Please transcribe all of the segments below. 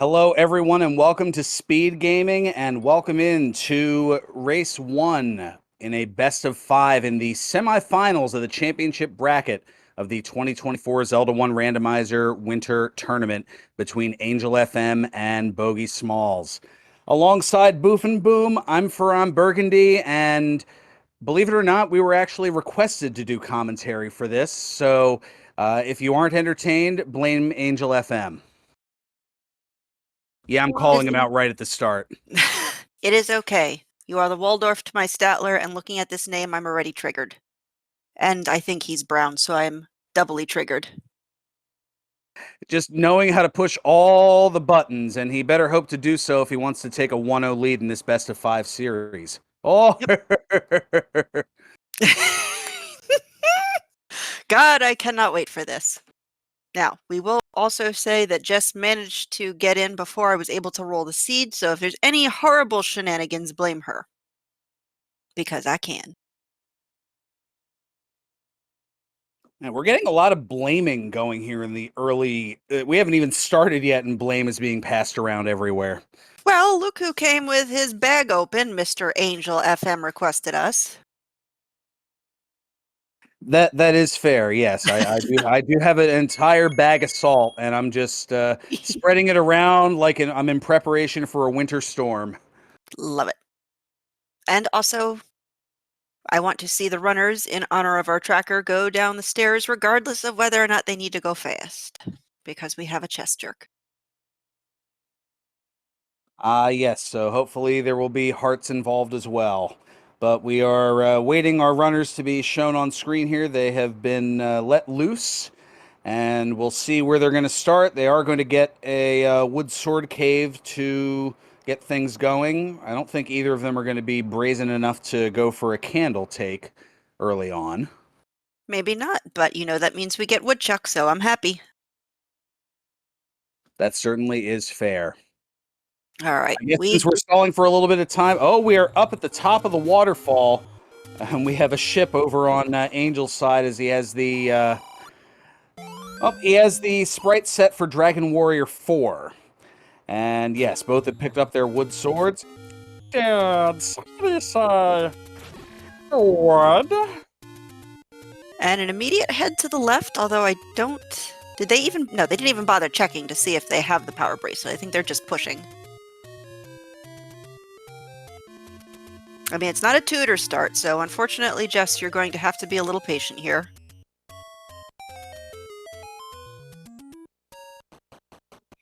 Hello, everyone, and welcome to Speed Gaming, and welcome in to Race 1 in a best of 5 in the semifinals of the championship bracket of the 2024 Zelda 1 Randomizer Winter Tournament between Angel FM and Bogie Smalls. Alongside Boof and Boom, I'm Ferran Burgundy, and believe it or not, we were actually requested to do commentary for this, so if you aren't entertained, blame Angel FM. Yeah, I'm calling him out right at the start. It is okay. You are the Waldorf to my Statler, and looking at this name, I'm already triggered. And I think he's brown, so I'm doubly triggered. Just knowing how to push all the buttons, and he better hope to do so if he wants to take a 1-0 lead in this best of 5 series. Oh! Yep. God, I cannot wait for this. Now, we will also say that Jess managed to get in before I was able to roll the seed, so if there's any horrible shenanigans, blame her. Because I can. And we're getting a lot of blaming going here in the early... we haven't even started yet, and blame is being passed around everywhere. Well, look who came with his bag open. Mr. Angel FM requested us. That is fair. Yes, I do have an entire bag of salt, and I'm just spreading it around like I'm in preparation for a winter storm. Love it. And also, I want to see the runners, in honor of our tracker, go down the stairs regardless of whether or not they need to go fast, because we have a chest jerk. Yes, so hopefully there will be hearts involved as well. But we are waiting our runners to be shown on screen here. They have been let loose, and we'll see where they're going to start. They are going to get a wood sword cave to get things going. I don't think either of them are going to be brazen enough to go for a candle take early on. Maybe not, but you know that means we get woodchuck, so I'm happy. That certainly is fair. All right. I guess since we're stalling for a little bit of time, we are up at the top of the waterfall, and we have a ship over on Angel's side as he has the he has the sprite set for Dragon Warrior 4. And yes, both have picked up their wood swords. Dad, somebody say wood. And an immediate head to the left, although I don't... Did they even... No, they didn't even bother checking to see if they have the power bracelet. I think they're just pushing. I mean, it's not a tutor start, so unfortunately, Jess, you're going to have to be a little patient here.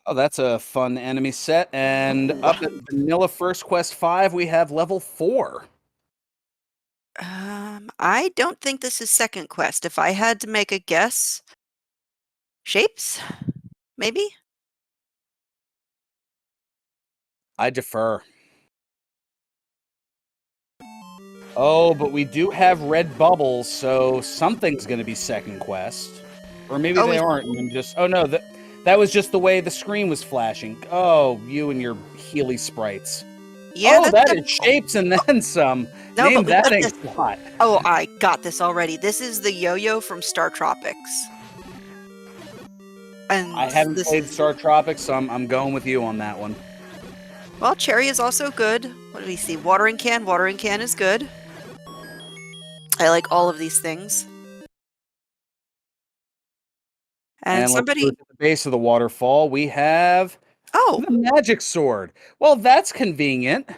Oh, that's a fun enemy set. And up at Vanilla First Quest 5, we have level 4. I don't think this is second quest. If I had to make a guess... Shapes? Maybe? I defer. Oh, but we do have red bubbles, so something's going to be second quest. Or maybe they aren't. And just... Oh, no, that was just the way the screen was flashing. Oh, you and your Healy sprites. Yeah, that is shapes and then some. No, Name that a spot. Oh, I got this already. This is the yo-yo from Star Tropics. And I haven't played Star Tropics, so I'm going with you on that one. Well, cherry is also good. What do we see? Watering can. Watering can is good. I like all of these things. And somebody... Let's go to the base of the waterfall. We have... Oh! The magic sword. Well, that's convenient.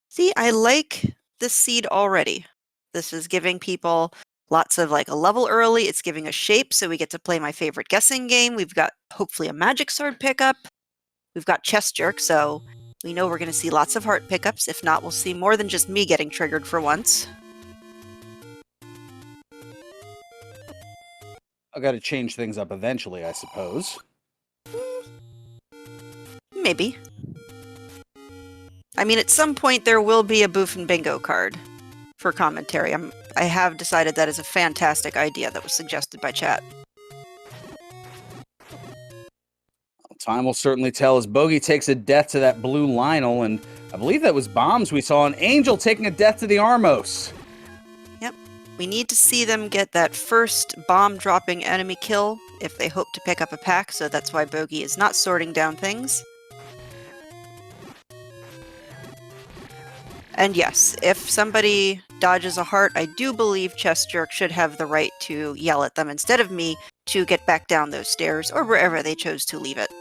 See, I like this seed already. This is giving people lots of, like, a level early. It's giving a shape, so we get to play my favorite guessing game. We've got, hopefully, a magic sword pickup. We've got chest jerk, so we know we're going to see lots of heart pickups. If not, we'll see more than just me getting triggered for once. I've got to change things up eventually, I suppose. Maybe. I mean, at some point there will be a Boof and Bingo card for commentary. I have decided that is a fantastic idea that was suggested by chat. Time will certainly tell as Bogie takes a death to that blue Lionel, and I believe that was bombs we saw an Angel taking a death to the Armos. Yep. We need to see them get that first bomb-dropping enemy kill if they hope to pick up a pack, so that's why Bogie is not sorting down things. And yes, if somebody dodges a heart, I do believe Chest Jerk should have the right to yell at them instead of me to get back down those stairs or wherever they chose to leave it.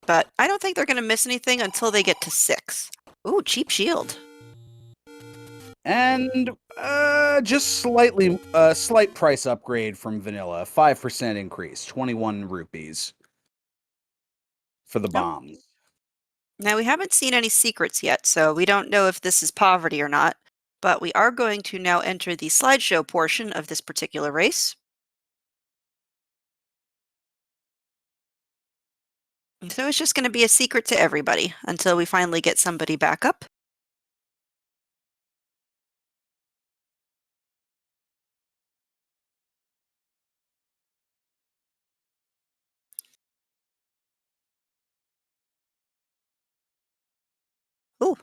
But I don't think they're going to miss anything until they get to 6. Ooh, cheap shield. And just slight price upgrade from vanilla. 5% increase, 21 rupees for the Nope. bombs. Now, we haven't seen any secrets yet, so we don't know if this is poverty or not, but we are going to now enter the slideshow portion of this particular race. And so it's just going to be a secret to everybody until we finally get somebody back up. Ooh.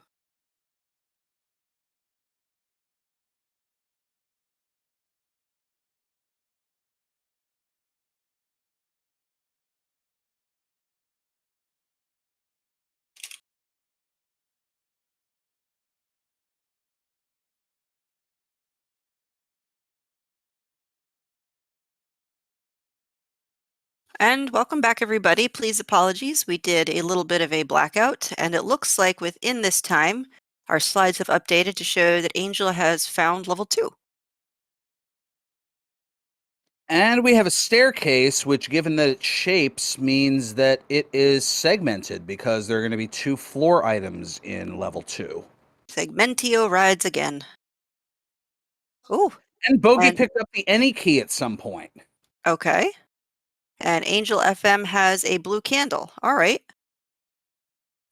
And welcome back, everybody. Please apologies. We did a little bit of a blackout, and it looks like within this time, our slides have updated to show that Angel has found level 2. And we have a staircase, which, given that it shapes, means that it is segmented because there are going to be 2 floor items in level 2. Segmentio rides again. Ooh, And Bogie and picked up the any key at some point. okay. And Angel FM has a blue candle. All right.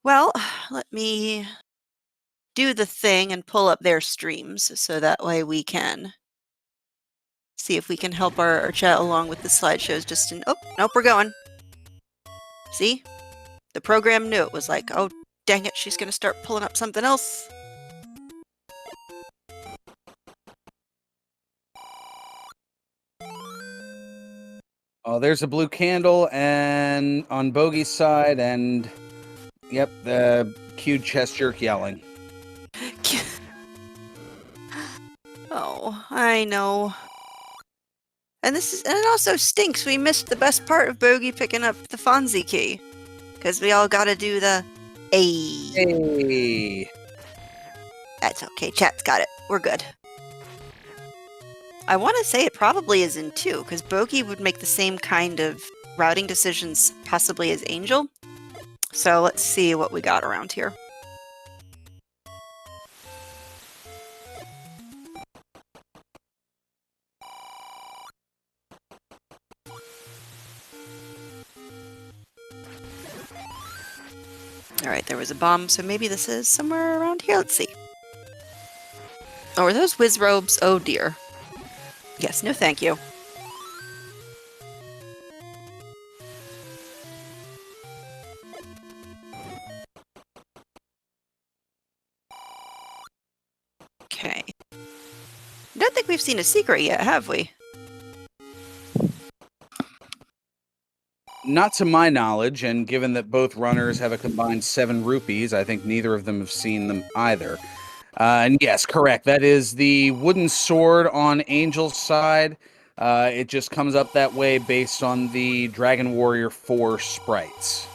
Well, let me do the thing and pull up their streams so that way we can see if we can help our chat along with the slideshows. Just in, oh, nope, we're going. See? The program knew. It was like, oh, dang it, she's going to start pulling up something else. Oh, there's a blue candle, and on Bogey's side, and yep, the cued chest jerk yelling. Oh, I know. And it also stinks. We missed the best part of Bogie picking up the Fonzie key. Because we all gotta do the A. Hey. That's okay. Chat's got it. We're good. I want to say it probably is in 2, because Bogie would make the same kind of routing decisions possibly as Angel. So let's see what we got around here. Alright, there was a bomb, so maybe this is somewhere around here. Let's see. Oh, are those whiz robes? Oh dear. Yes, no thank you. Okay. I don't think we've seen a secret yet, have we? Not to my knowledge, and given that both runners have a combined 7 rupees, I think neither of them have seen them either. And yes, correct. That is the wooden sword on Angel's side. It just comes up that way based on the Dragon Warrior 4 sprites.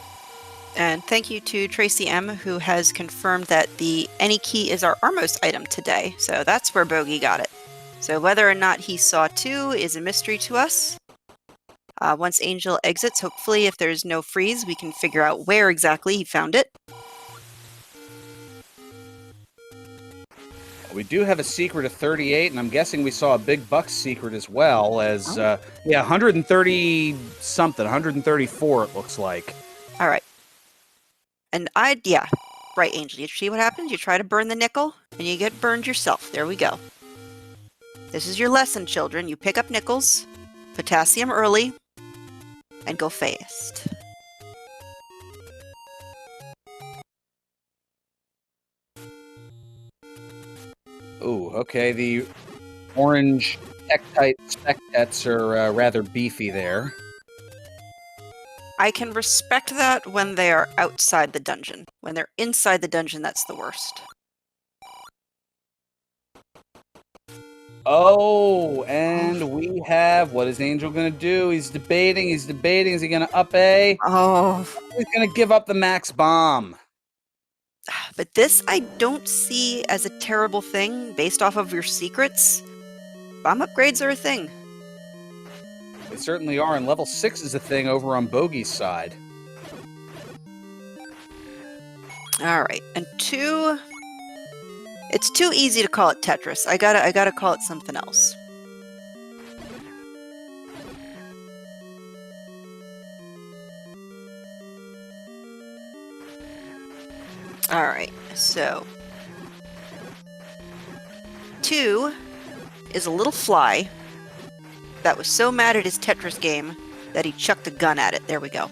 And thank you to Tracy M, who has confirmed that the any key is our Armos item today. So that's where Bogie got it. So whether or not he saw 2 is a mystery to us. Once Angel exits, hopefully if there's no freeze, we can figure out where exactly he found it. We do have a secret of 38, and I'm guessing we saw a big bucks secret as well as, yeah, 130 something, 134 it looks like. All right. And yeah, right, Angel. You see what happens? You try to burn the nickel, and you get burned yourself. There we go. This is your lesson, children. You pick up nickels, potassium early, and go fast. Ooh, okay, the orange Tektite spectets are rather beefy there. I can respect that when they are outside the dungeon. When they're inside the dungeon, that's the worst. Oh, and we have, what is Angel going to do? He's debating. Is he going to up A? Oh. He's going to give up the max bomb. But this I don't see as a terrible thing based off of your secrets. Bomb upgrades are a thing. They certainly are, and level 6 is a thing over on Bogie's side. Alright, and 2... It's too easy to call it Tetris. I gotta call it something else. Alright, so... 2 is a little fly that was so mad at his Tetris game that he chucked a gun at it. There we go.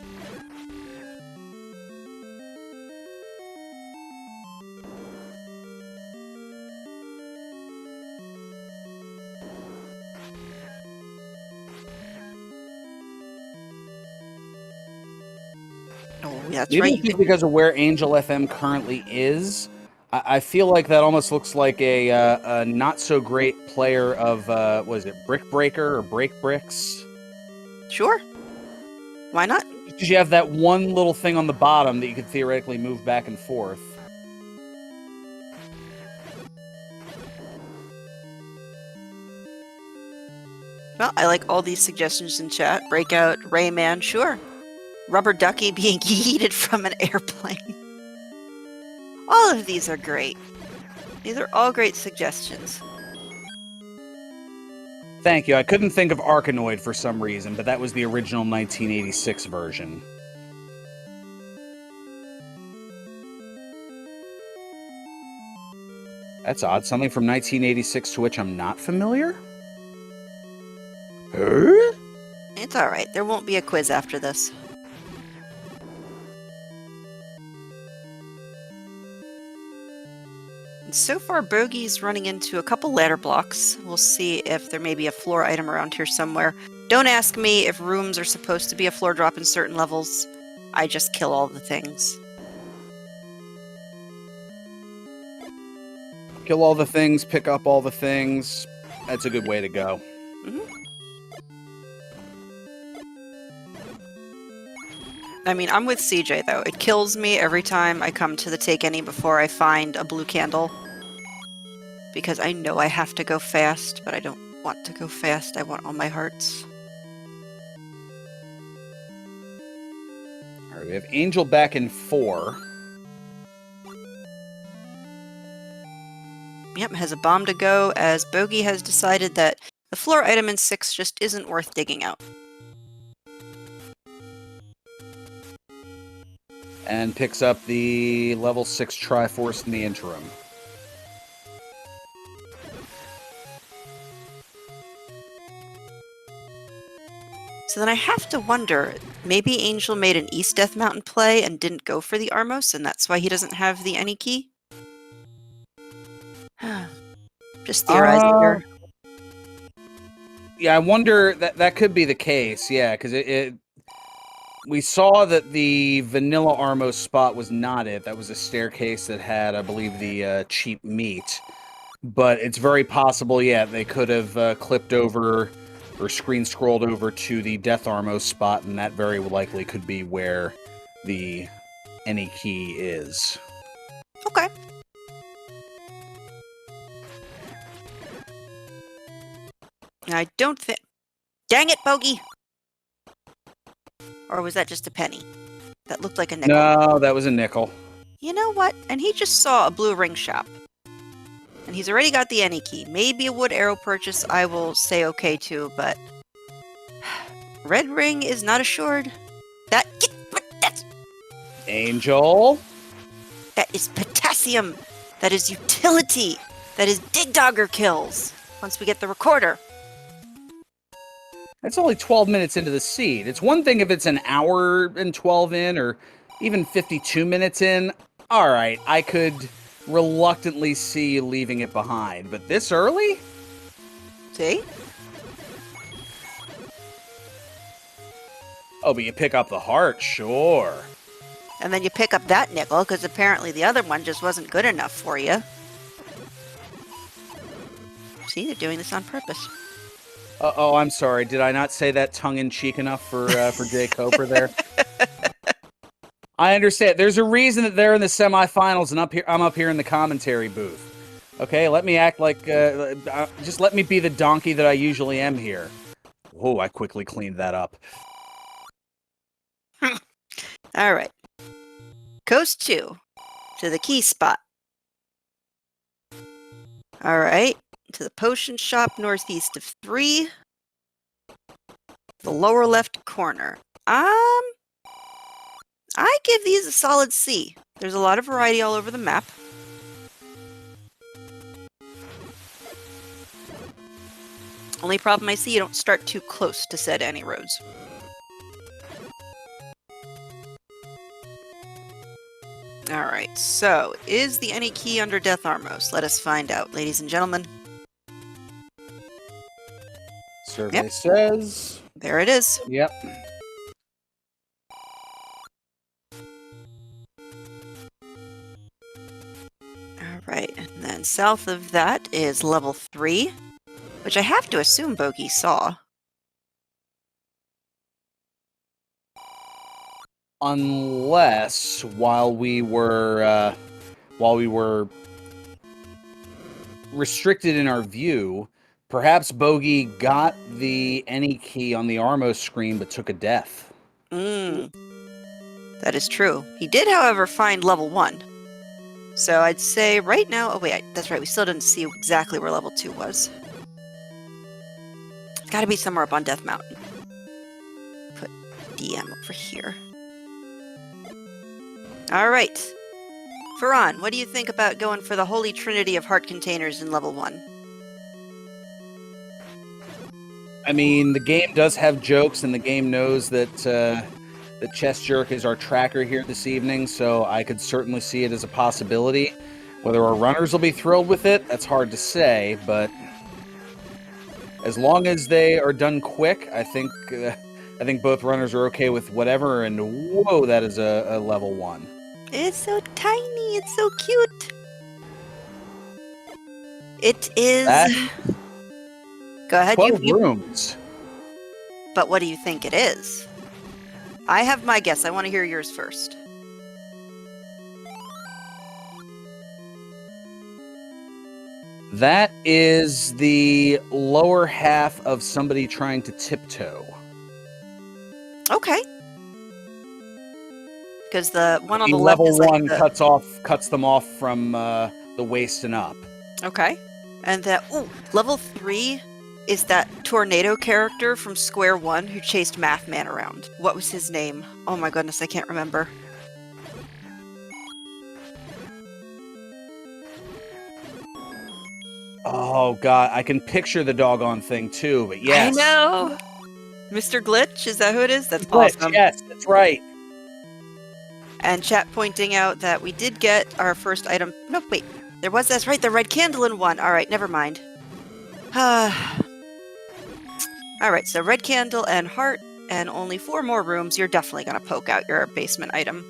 Oh, yeah, that's Maybe right. it's just because of where Angel FM currently is. I feel like that almost looks like a not so great player of what is it, Brick Breaker or Break Bricks? Sure. Why not? Because you have that one little thing on the bottom that you could theoretically move back and forth. Well, I like all these suggestions in chat. Breakout, Rayman, sure. Rubber Ducky being yeeted from an airplane. All of these are great. These are all great suggestions. Thank you. I couldn't think of Arkanoid for some reason, but that was the original 1986 version. That's odd. Something from 1986 to which I'm not familiar? Huh? It's alright. There won't be a quiz after this. And so far, Bogey's running into a couple ladder blocks. We'll see if there may be a floor item around here somewhere. Don't ask me if rooms are supposed to be a floor drop in certain levels. I just kill all the things. Kill all the things, pick up all the things. That's a good way to go. I mean, I'm with CJ, though. It kills me every time I come to the Take Any before I find a blue candle. Because I know I have to go fast, but I don't want to go fast. I want all my hearts. All right, we have Angel back in 4. Yep, has a bomb to go, as Bogie has decided that the floor item in 6 just isn't worth digging out. And picks up the level 6 Triforce in the interim. So then I have to wonder, maybe Angel made an East Death Mountain play and didn't go for the Armos, and that's why he doesn't have the any key? Just theorizing here. Yeah, I wonder, that could be the case, yeah, because we saw that the vanilla Armos spot was not it. That was a staircase that had, I believe, the cheap meat. But it's very possible, yeah, they could have clipped over or screen scrolled over to the Death Armos spot, and that very likely could be where the any key is. Okay. I don't think... Dang it, Bogie! Or was that just a penny? That looked like a nickel. No, that was a nickel. You know what? And he just saw a blue ring shop. And he's already got the any key. Maybe a wood arrow purchase I will say okay to, but... Red ring is not assured. That's... Angel? That is potassium! That is utility! That is Dig Dogger kills! Once we get the recorder. That's only 12 minutes into the seed. It's one thing if it's an hour and 12 in, or even 52 minutes in. All right, I could reluctantly see you leaving it behind. But this early? See? Oh, but you pick up the heart, sure. And then you pick up that nickel, because apparently the other one just wasn't good enough for you. See, they're doing this on purpose. Oh, I'm sorry. Did I not say that tongue-in-cheek enough for Jay Coper there? I understand. There's a reason that they're in the semifinals, and I'm up here in the commentary booth. Okay, let me act like... just let me be the donkey that I usually am here. Whoa, I quickly cleaned that up. All right. Coast 2 to the key spot. All right. To the potion shop northeast of 3. The lower left corner. I give these a solid C. There's a lot of variety all over the map. Only problem I see, you don't start too close to said any roads. Alright, so is the any key under Death Armos? Let us find out, ladies and gentlemen. Survey says... There it is. Yep. Alright, and then south of that is level 3, which I have to assume Bogie saw. Unless while we were restricted in our view, perhaps Bogie got the any key on the Armos screen but took a death. That is true. He did, however, find level 1. So I'd say right now... Oh wait, that's right, we still didn't see exactly where level 2 was. It's gotta be somewhere up on Death Mountain. Put DM over here. Alright. Farhan, what do you think about going for the Holy Trinity of Heart Containers in level 1? I mean, the game does have jokes, and the game knows that the Chest Jerk is our tracker here this evening, so I could certainly see it as a possibility. Whether our runners will be thrilled with it, that's hard to say, but as long as they are done quick, I think both runners are okay with whatever, and whoa, that is a level 1. It's so tiny, it's so cute. It is... Go ahead. 12 rooms. But what do you think it is? I have my guess. I want to hear yours first. That is the lower half of somebody trying to tiptoe. Okay. Because the one on the level left is 1 like cuts them off from the waist and up. Okay. And that level 3 is that tornado character from Square One who chased Mathman around. What was his name? Oh my goodness, I can't remember. Oh god, I can picture the doggone thing too, but yes. I know! Mr. Glitch, is that who it is? That's Glitch, awesome. yes, that's right. And chat pointing out that we did get our first item. No, wait. That's right, the red candle in one. Alright, never mind. Alright, so red candle and heart, and only 4 more rooms. You're definitely going to poke out your basement item.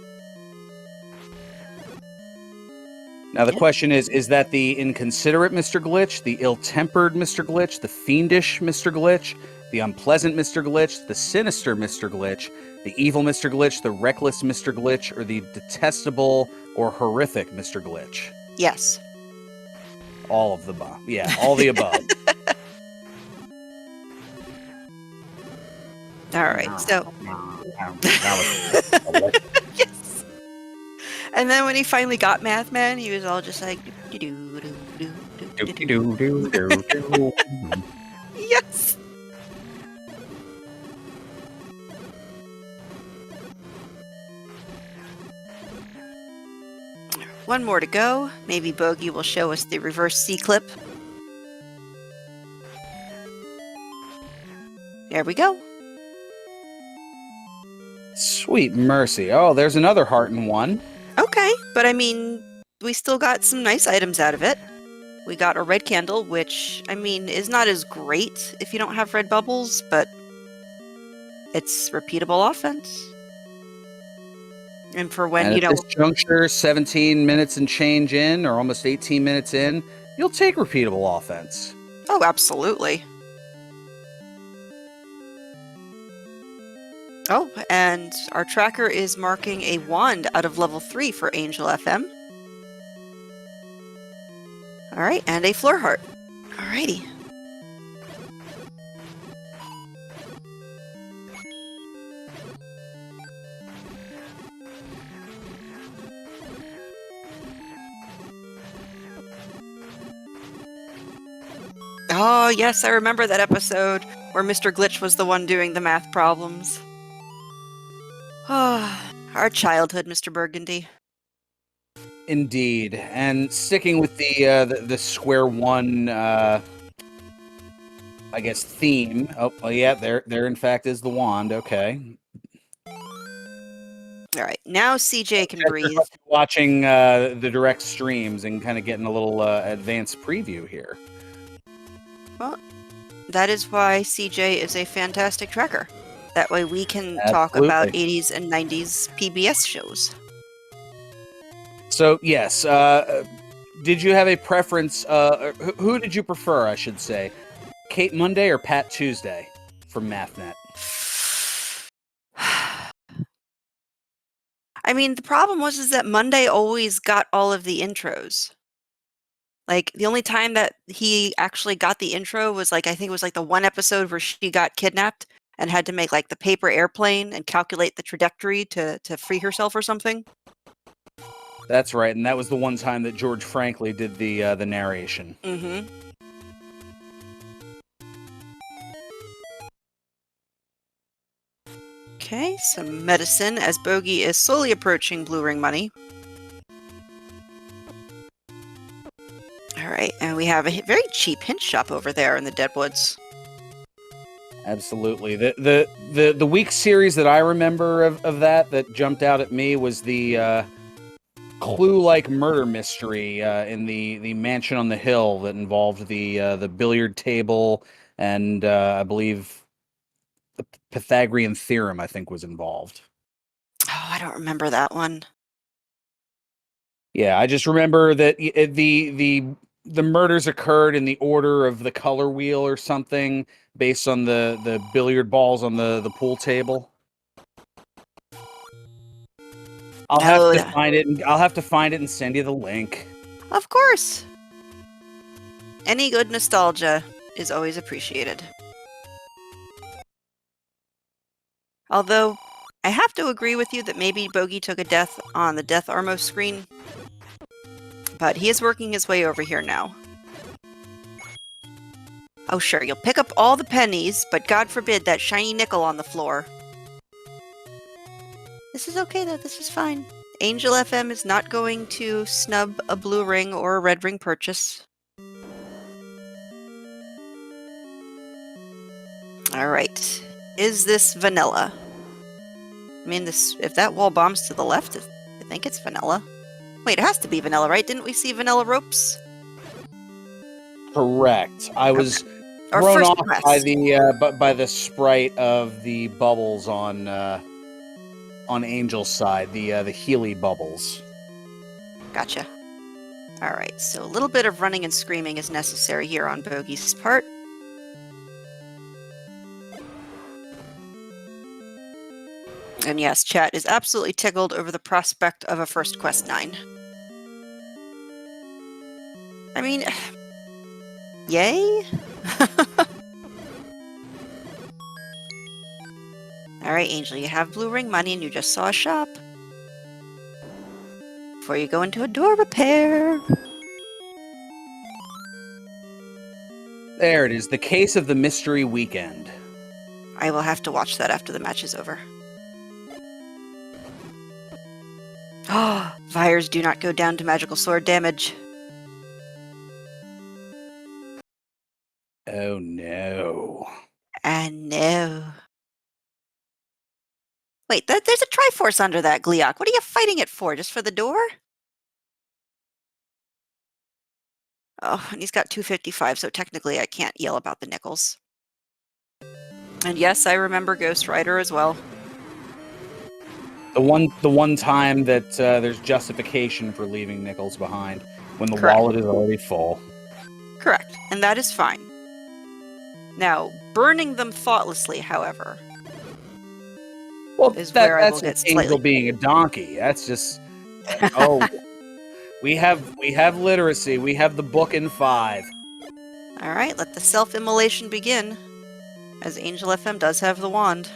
Now the question is that the inconsiderate Mr. Glitch, the ill-tempered Mr. Glitch, the fiendish Mr. Glitch, the unpleasant Mr. Glitch, the sinister Mr. Glitch, the evil Mr. Glitch, the reckless Mr. Glitch, or the detestable or horrific Mr. Glitch? Yes. All of the above. Yeah, all the above. Alright, so... Yes! And then when he finally got Mathman, he was all just like... Yes! One more to go. Maybe Bogie will show us the reverse C-clip. There we go. Sweet mercy. Oh, there's another heart in one. Okay, but I mean, we still got some nice items out of it. We got a red candle, which, I mean, is not as great if you don't have red bubbles, but It's repeatable offense. And for when, And you at know... this juncture, 17 minutes and change in, or almost 18 minutes in, you'll take repeatable offense. Oh, absolutely. Oh, and our tracker is marking a wand out of level 3 for Angel FM. Alright, and a floor heart. Alrighty. Oh, yes, I remember that episode where Mr. Glitch was the one doing the math problems. Ah, our childhood, Mr. Burgundy. Indeed. And sticking with the square one, I guess, theme. Oh, yeah, there in fact is the wand. Okay. Alright, now CJ can breathe. Watching the direct streams and kind of getting a little advanced preview here. Well, that is why CJ is a fantastic tracker. That way we can talk Absolutely. about 80s and 90s PBS shows. So, yes, did you have a preference? Who did you prefer, I should say? Kate Monday or Pat Tuesday from MathNet? I mean, the problem was that Monday always got all of the intros. Like, the only time that he actually got the intro was, like, I think it was, like, the one episode where she got kidnapped and had to make, like, the paper airplane and calculate the trajectory to free herself or something. That's right, and that was the one time that George Franklin did the narration. Mm-hmm. Okay, some medicine as Bogie is slowly approaching Blue Ring Money. Alright, and we have a very cheap hint shop over there in the Deadwoods. Absolutely. The week series that I remember of that jumped out at me was the clue-like murder mystery in the mansion on the hill that involved the billiard table and I believe the Pythagorean theorem, I think, was involved. Oh, I don't remember that one. Yeah, I just remember that the murders occurred in the order of the color wheel or something, based on the billiard balls on the pool table. I'll have to find it. I'll have to find it and send you the link. Of course. Any good nostalgia is always appreciated. Although, I have to agree with you that maybe Bogie took a death on the Death Armos screen. But he is working his way over here now. Oh sure, you'll pick up all the pennies, but God forbid that shiny nickel on the floor. This is okay though, this is fine. Angel FM is not going to snub a blue ring or a red ring purchase. Alright. Is this vanilla? I mean, if that wall bombs to the left, I think it's vanilla. Wait, it has to be vanilla, right? Didn't we see vanilla ropes? Correct. I was Our thrown first off by the sprite of the bubbles on Angel's side, the Healy bubbles. Gotcha. Alright, so a little bit of running and screaming is necessary here on Bogie's part. And yes, chat is absolutely tickled over the prospect of a first Quest 9. I mean, yay? Alright, Angel, you have blue ring money and you just saw a shop. Before you go into a door repair. There it is, the case of the mystery weekend. I will have to watch that after the match is over. Ah, fires do not go down to magical sword damage. Oh no. I know. Wait, there's a Triforce under that, Gliok. What are you fighting it for? Just for the door? Oh, and he's got 255, so technically I can't yell about the nickels. And yes, I remember Ghost Rider as well. The one time that there's justification for leaving nickels behind when the Correct. wallet is already full. Correct. And that is fine. Now, burning them thoughtlessly, however, Well, is where I will that's an get angel slightly... being a donkey. That's just oh, we have literacy. We have the book in 5. Alright, let the self-immolation begin, as Angel FM does have the wand.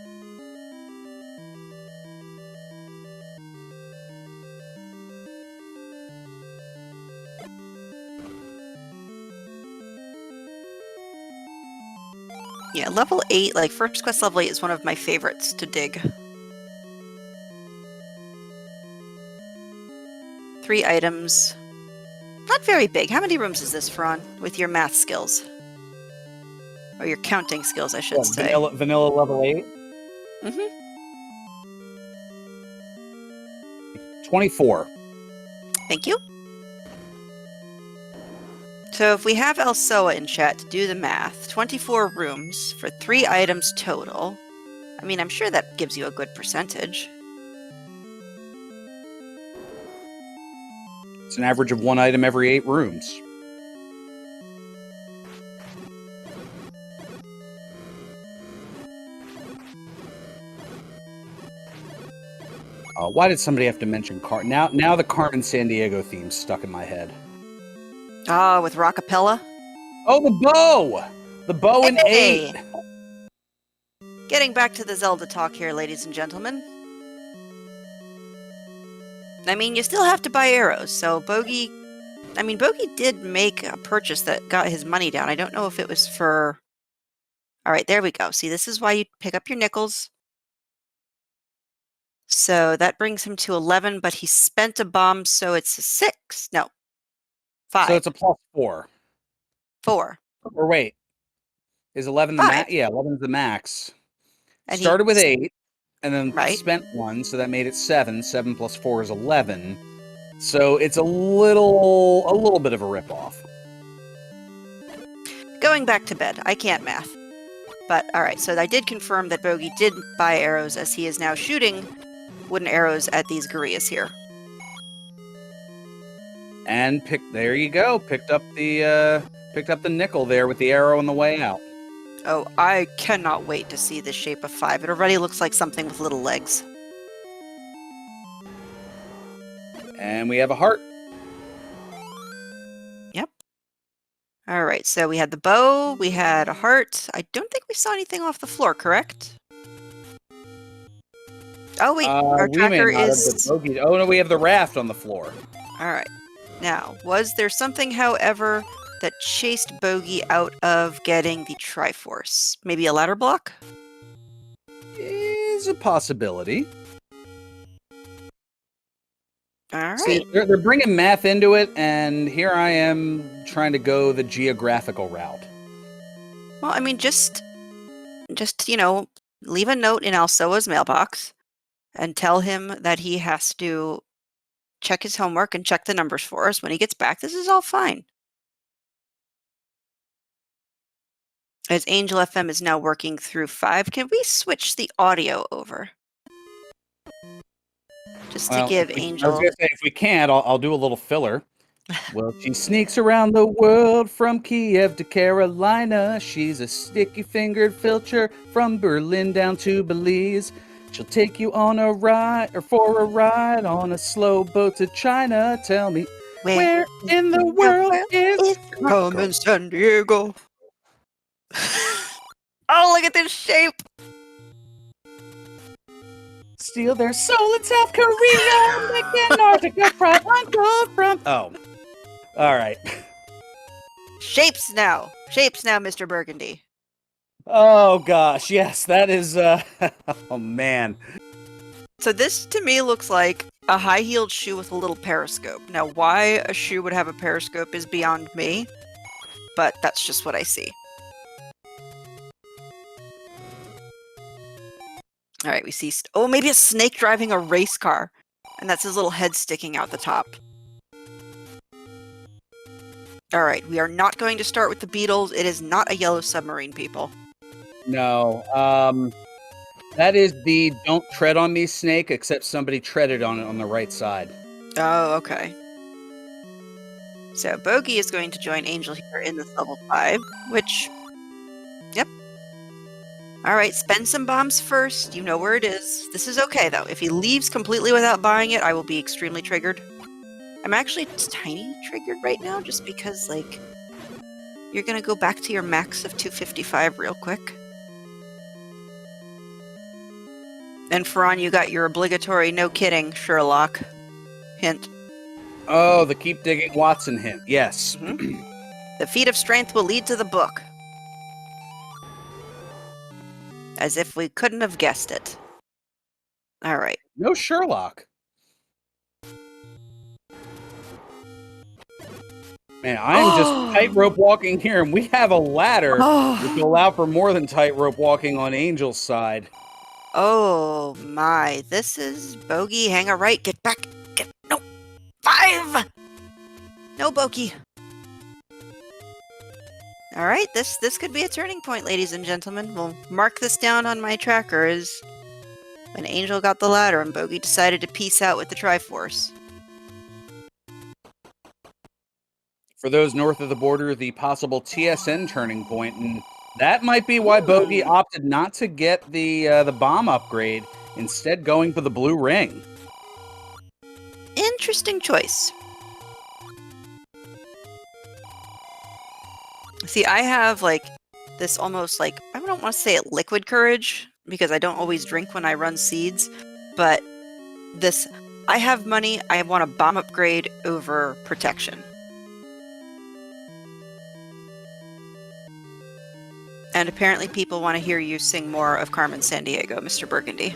Yeah, level 8, like First Quest level 8 is one of my favorites to dig. 3 items. Not very big. How many rooms is this, Fran, with your math skills? Or your counting skills, I should say. Vanilla level 8? Mm-hmm. 24. Thank you. So if we have Elsoa in chat to do the math, 24 rooms for 3 items total. I mean, I'm sure that gives you a good percentage. It's an average of 1 item every 8 rooms. Why did somebody have to mention Now the Carmen Sandiego theme's stuck in my head. Ah, with Rockapella? Oh, the bow! The bow in 8! Getting back to the Zelda talk here, ladies and gentlemen. I mean, you still have to buy arrows, so Bogie... I mean, Bogie did make a purchase that got his money down. I don't know if it was for... Alright, there we go. See, this is why you pick up your nickels. So that brings him to 11, but he spent a bomb, so it's a 6. No. 5. So it's a +4. 4. Or wait. Is 11 the 5. max? Yeah, 11's the max. And Started with he... 8, and then Right. spent 1, so that made it 7. 7 plus 4 is 11. So it's a little bit of a ripoff. Going back to bed. I can't math. But, alright, so I did confirm that Bogie did buy arrows, as he is now shooting wooden arrows at these gorillas here. And there you go. Picked up the nickel there with the arrow on the way out. Oh, I cannot wait to see this shape of 5. It already looks like something with little legs. And we have a heart. Yep. Alright, so we had the bow, we had a heart. I don't think we saw anything off the floor, correct? Oh wait, our tracker is... Oh no, we have the raft on the floor. Alright. Now, was there something, however, that chased Bogie out of getting the Triforce? Maybe a ladder block? Is a possibility. Alright. See, they're bringing math into it, and here I am trying to go the geographical route. Well, I mean, just you know, leave a note in Alsoa's mailbox and tell him that he has to check his homework and check the numbers for us when he gets back. This is all fine. As Angel FM is now working through 5, can we switch the audio over? Just to give Angel... I was going to say, if we can't, I'll do a little filler. Well, she sneaks around the world from Kiev to Carolina. She's a sticky-fingered filcher from Berlin down to Belize. She'll take you on a ride, or for a ride on a slow boat to China. Tell me, where in the world is Carmen Sandiego? Oh, look at this shape! Steal their soul in South Korea, make Antarctica from Uncle from... Oh. Alright. Shapes now, Mr. Burgundy. Oh gosh, yes, that is, oh man. So this, to me, looks like a high-heeled shoe with a little periscope. Now, why a shoe would have a periscope is beyond me, but that's just what I see. Alright, we see... oh, maybe a snake driving a race car. And that's his little head sticking out the top. Alright, we are not going to start with the Beatles. It is not a yellow submarine, people. No. That is the don't tread on me snake, except somebody treaded on it on the right side. Oh, okay. So Bogie is going to join Angel here in this level 5, which, yep. All right, spend some bombs first. You know where it is. This is okay, though. If he leaves completely without buying it, I will be extremely triggered. I'm actually tiny triggered right now, just because, like, you're going to go back to your max of 255 real quick. And Ferran, you got your obligatory no kidding, Sherlock hint. Oh, the keep digging Watson hint. Yes. The feat of strength will lead to the book. As if we couldn't have guessed it. All right. No Sherlock. Man, I am just tightrope walking here, and we have a ladder which will allow for more than tightrope walking on Angel's side. Oh my, this is Bogie. Hang a right, get back. No, 5! No, Bogie. All right, this could be a turning point, ladies and gentlemen. We'll mark this down on my tracker as when Angel got the ladder and Bogie decided to peace out with the Triforce. For those north of the border, the possible TSN turning point, and that might be why Bogie opted not to get the bomb upgrade, instead going for the blue ring. Interesting choice. See, I have like this almost like, I don't want to say it liquid courage because I don't always drink when I run seeds, but this, I have money, I want a bomb upgrade over protection. And apparently people want to hear you sing more of Carmen Sandiego, Mr. Burgundy.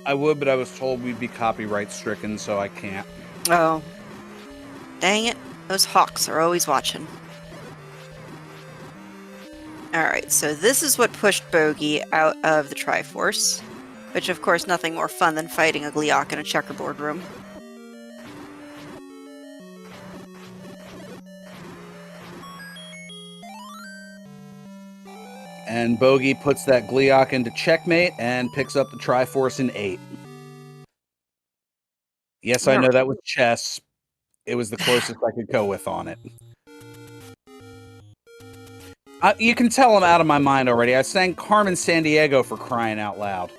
I would, but I was told we'd be copyright stricken, so I can't. Oh. Dang it. Those hawks are always watching. Alright, so this is what pushed Bogie out of the Triforce, which of course nothing more fun than fighting a Gleeok in a checkerboard room. And Bogie puts that Gleeok into checkmate and picks up the Triforce in 8. Yes, I know that was chess. It was the closest I could go with on it. You can tell I'm out of my mind already. I sang Carmen Sandiego for crying out loud.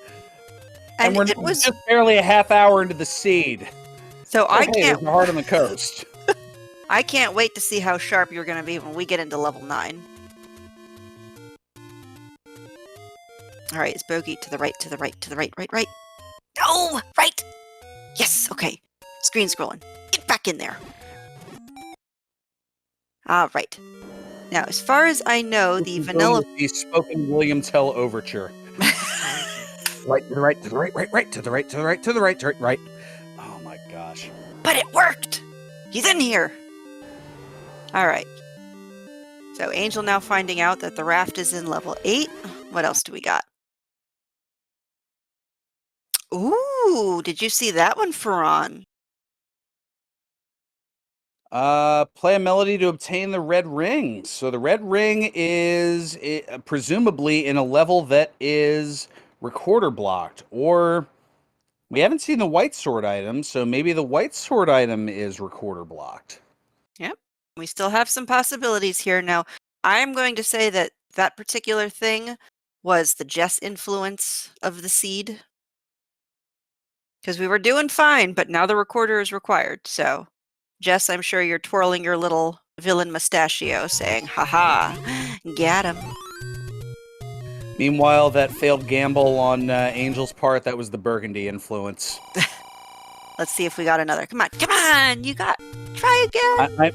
And we're just barely a half hour into the seed. So I can't... There's a heart on the coast. I can't wait to see how sharp you're going to be when we get into level 9. Alright, it's Bogie to the right, to the right, to the right, right. No! Right! Yes, okay. Screen scrolling. Get back in there. Alright. Now, as far as I know, the vanilla... The spoken William Tell overture. Right, to the right, to the right, right, to the right, to the right, to the right, right. Oh my gosh. But it worked! He's in here! Alright. So, Angel now finding out that the raft is in level 8. What else do we got? Ooh, did you see that one, Ferran? Play a melody to obtain the red ring. So the red ring is presumably in a level that is recorder blocked, or we haven't seen the white sword item, so maybe the white sword item is recorder blocked. Yep, we still have some possibilities here. Now, I'm going to say that that particular thing was the Jess influence of the seed. Because we were doing fine, but now the recorder is required, so... Jess, I'm sure you're twirling your little villain mustachio, saying, haha, got him. Meanwhile, that failed gamble on Angel's part, that was the Burgundy influence. Let's see if we got another. Come on, you got... Try again!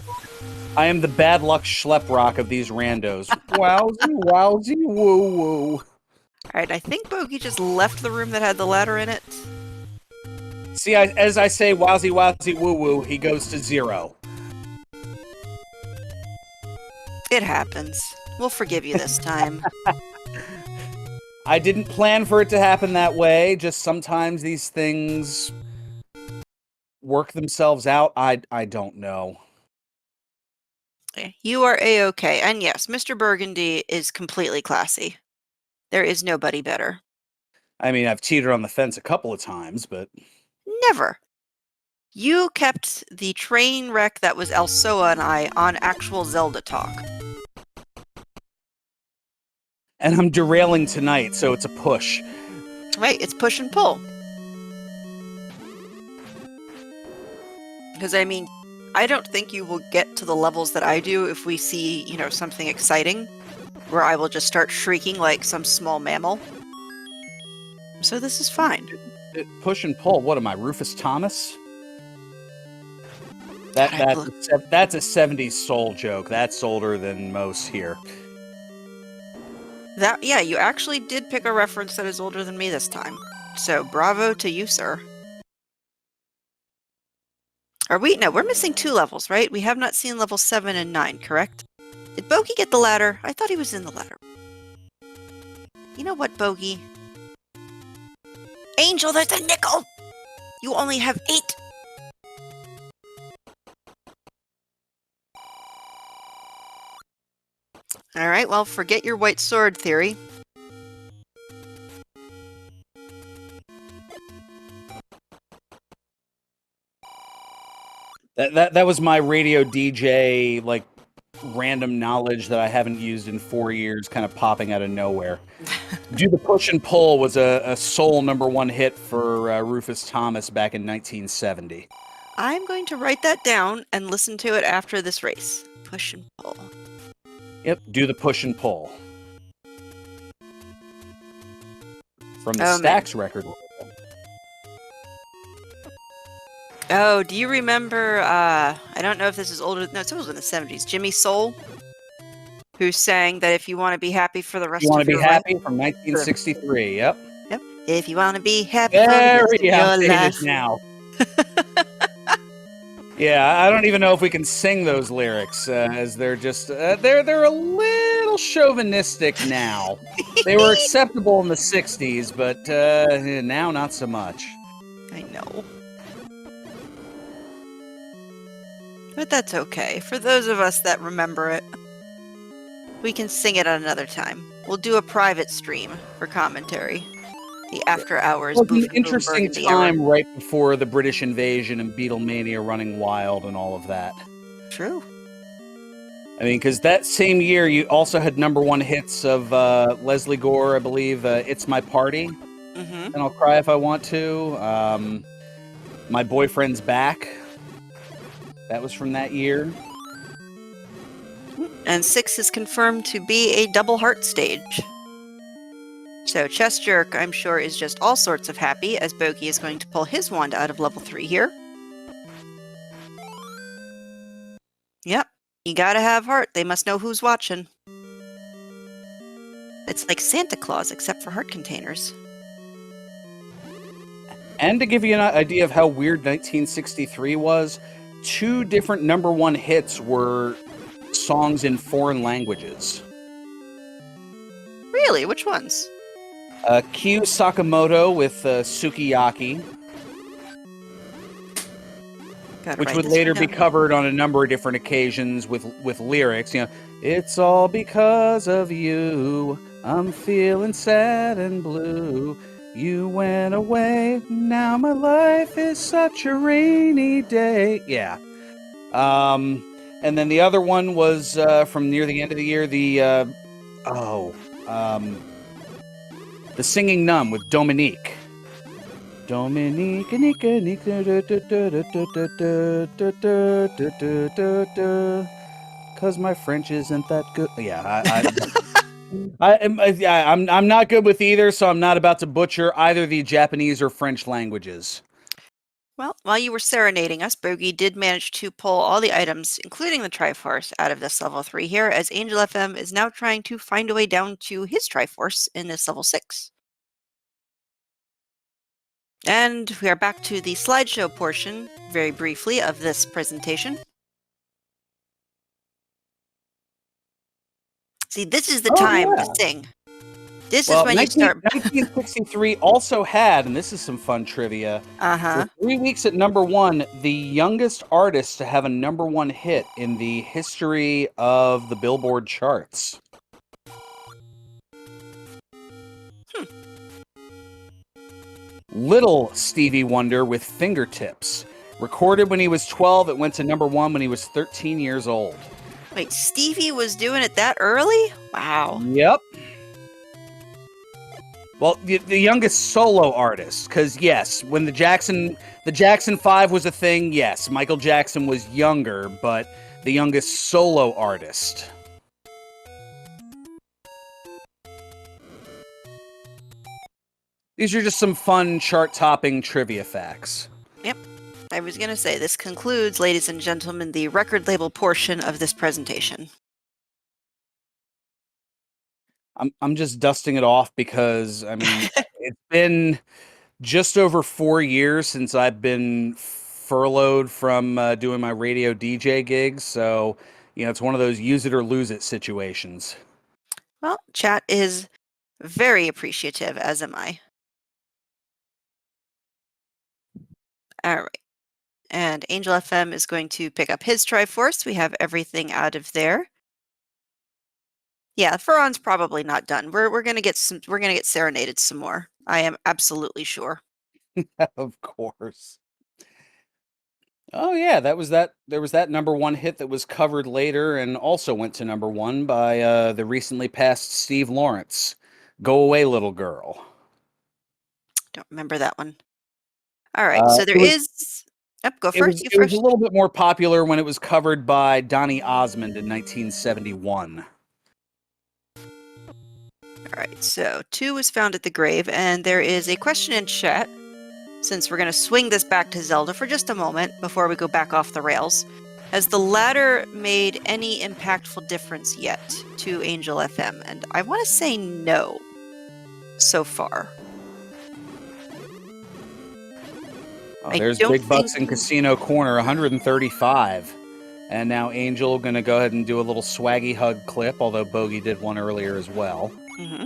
I am the bad luck schlep rock of these randos. Wowsy, woo. Alright, I think Bogie just left the room that had the ladder in it. See, as I say, wowsy, woo, he goes to 0. It happens. We'll forgive you this time. I didn't plan for it to happen that way. Just sometimes these things work themselves out. I don't know. You are A-okay. And yes, Mr. Burgundy is completely classy. There is nobody better. I mean, I've teetered on the fence a couple of times, but Never. You kept the train wreck that was Elsoa and I on actual Zelda talk. and I'm derailing tonight, so it's a push. Right, it's push and pull. Because, I mean, I don't think you will get to the levels that I do if we see, you know, something exciting, where I will just start shrieking like some small mammal. So this is fine. Push and pull. What am I, Rufus Thomas? God, That's a 70s soul joke. That's older than most here. Yeah, you actually did pick a reference that is older than me this time. So bravo to you, sir. Are we? No, we're missing 2 levels, right? We have not seen level 7 and 9, correct? Did Bogie get the ladder? I thought he was in the ladder. You know what, Bogie? Angel, there's a nickel! You only have 8! Alright, well, forget your white sword theory. That was my radio DJ, like, random knowledge that I haven't used in 4 years, kind of popping out of nowhere. Do the Push and Pull was a soul #1 hit for Rufus Thomas back in 1970. I'm going to write that down and listen to it after this race. Push and pull. Yep, Do the Push and Pull. From the Oh, Stax record. Oh, do you remember, I don't know if this is older, no, it's older than the 70s, Jimmy Soul? Who sang that if you want to be happy for the rest You Want of to your Be life? Happy from 1963, yep. Yep. If you want to be happy for the rest of Very your outdated life. now. Yeah, I don't even know if we can sing those lyrics, as they're just they're a little chauvinistic now. They were acceptable in the '60s, but now not so much. I know. But that's okay. For those of us that remember it, we can sing it at another time. We'll do a private stream for commentary. The after hours It was Boof an and Boom interesting Burgundy era. time right before the British invasion and Beatlemania running wild and all of that. True. I mean, because that same year you also had #1 hits of Leslie Gore, I believe, "It's My Party," Mm-hmm. and I'll Cry If I Want to. My Boyfriend's Back. That was from that year. And 6 is confirmed to be a double heart stage. So Chest Jerk, I'm sure, is just all sorts of happy, as Bogie is going to pull his wand out of level 3 here. Yep, you gotta have heart. They must know who's watching. It's like Santa Claus, except for heart containers. And to give you an idea of how weird 1963 was, 2 different #1 hits were songs in foreign languages. Really? Which ones? Kyu Sakamoto with Sukiyaki, which would later be covered on a number of different occasions with lyrics. You know, "It's all because of you. I'm feeling sad and blue. You went away. Now my life is such a rainy day." Yeah. And then the other one was from near the end of the year. The Singing Nun with Dominique. Dominique, because my French isn't that good. Yeah, I'm not good with either, so I'm not about to butcher either the Japanese or French languages. Well, while you were serenading us, Bogie did manage to pull all the items, including the Triforce, out of this level 3 here, as Angel FM is now trying to find a way down to his Triforce in this level 6. And we are back to the slideshow portion, very briefly, of this presentation. See, this is the time to sing. This is Well, when you start. 1963 also had, and this is some fun trivia, for Uh-huh. 3 weeks at number one, the youngest artist to have a number one hit in the history of the Billboard charts. Little Stevie Wonder with Fingertips. Recorded when he was 12, it went to number one when he was 13 years old. Wait, Stevie was doing it that early? Wow. Yep. Well, the youngest solo artist, because yes, when the Jackson 5 was a thing, yes, Michael Jackson was younger, but the youngest solo artist. These are just some fun chart-topping trivia facts. Yep. I was going to say, this concludes, ladies and gentlemen, the record label portion of this presentation. I'm just dusting it off because, I mean, it's been just over 4 years since I've been furloughed from doing my radio DJ gigs, so, it's one of those use it or lose it situations. Well, chat is very appreciative, as am I. All right. And Angel FM is going to pick up his Triforce. We have everything out of there. Yeah, Furon's probably not done. We're gonna get serenaded some more. I am absolutely sure. Of course. Oh yeah, that was that. There was that number one hit that was covered later and also went to number one by the recently passed Steve Lawrence. "Go Away, Little Girl." Don't remember that one. All right, so there It was is. Yep, go it was first. You it was a first. little bit more popular when it was covered by Donny Osmond in 1971. All right, so 2 was found at the grave, and there is a question in chat. Since we're going to swing this back to Zelda for just a moment before we go back off the rails, has the ladder made any impactful difference yet to Angel FM? And I want to say no so far. Oh, there's Big Bucks in Casino Corner, 135. And now Angel going to go ahead and do a little swaggy hug clip, although Bogie did one earlier as well. Mm-hmm.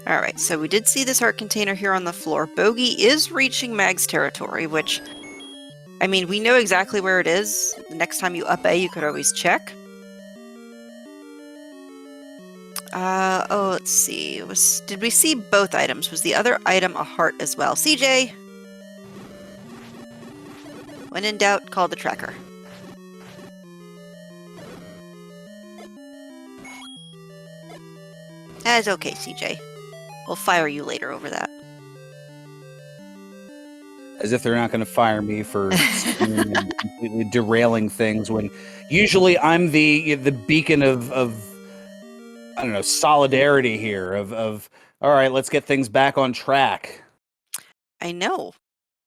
All right, so we did see this heart container here on the floor. Bogie is reaching Mag's territory, which, I mean, we know exactly where it is. The next time you up A, you could always check. Let's see. Did we see both items? Was the other item a heart as well? CJ! When in doubt, call the tracker. That's okay, CJ. We'll fire you later over that. As if they're not going to fire me for completely derailing things when usually I'm the beacon of I don't know, solidarity here of all right, let's get things back on track. I know.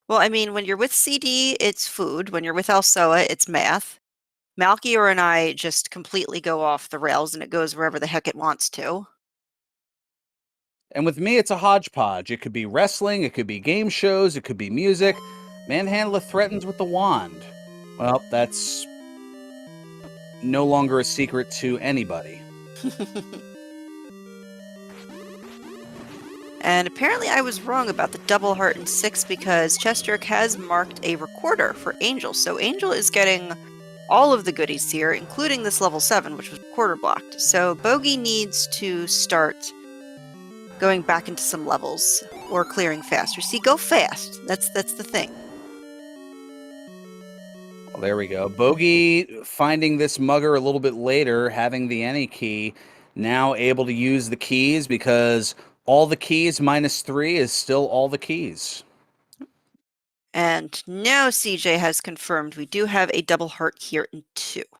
Well, I mean, when you're with CD, it's food. When you're with Alsoa, it's math. Malkior and I just completely go off the rails, and it goes wherever the heck it wants to. And with me, it's a hodgepodge. It could be wrestling, it could be game shows, it could be music. Manhandla threatens with the wand. Well, that's no longer a secret to anybody. And apparently I was wrong about the double heart in 6 because Chestrick has marked a recorder for Angel. So Angel is getting all of the goodies here, including this level 7, which was recorder blocked. So Bogie needs to start going back into some levels or clearing faster. See, go fast. That's the thing. Well, there we go. Bogie finding this mugger a little bit later, having the any key, now able to use the keys because all the keys minus 3 is still all the keys. And now CJ has confirmed we do have a double heart here in 2. I'll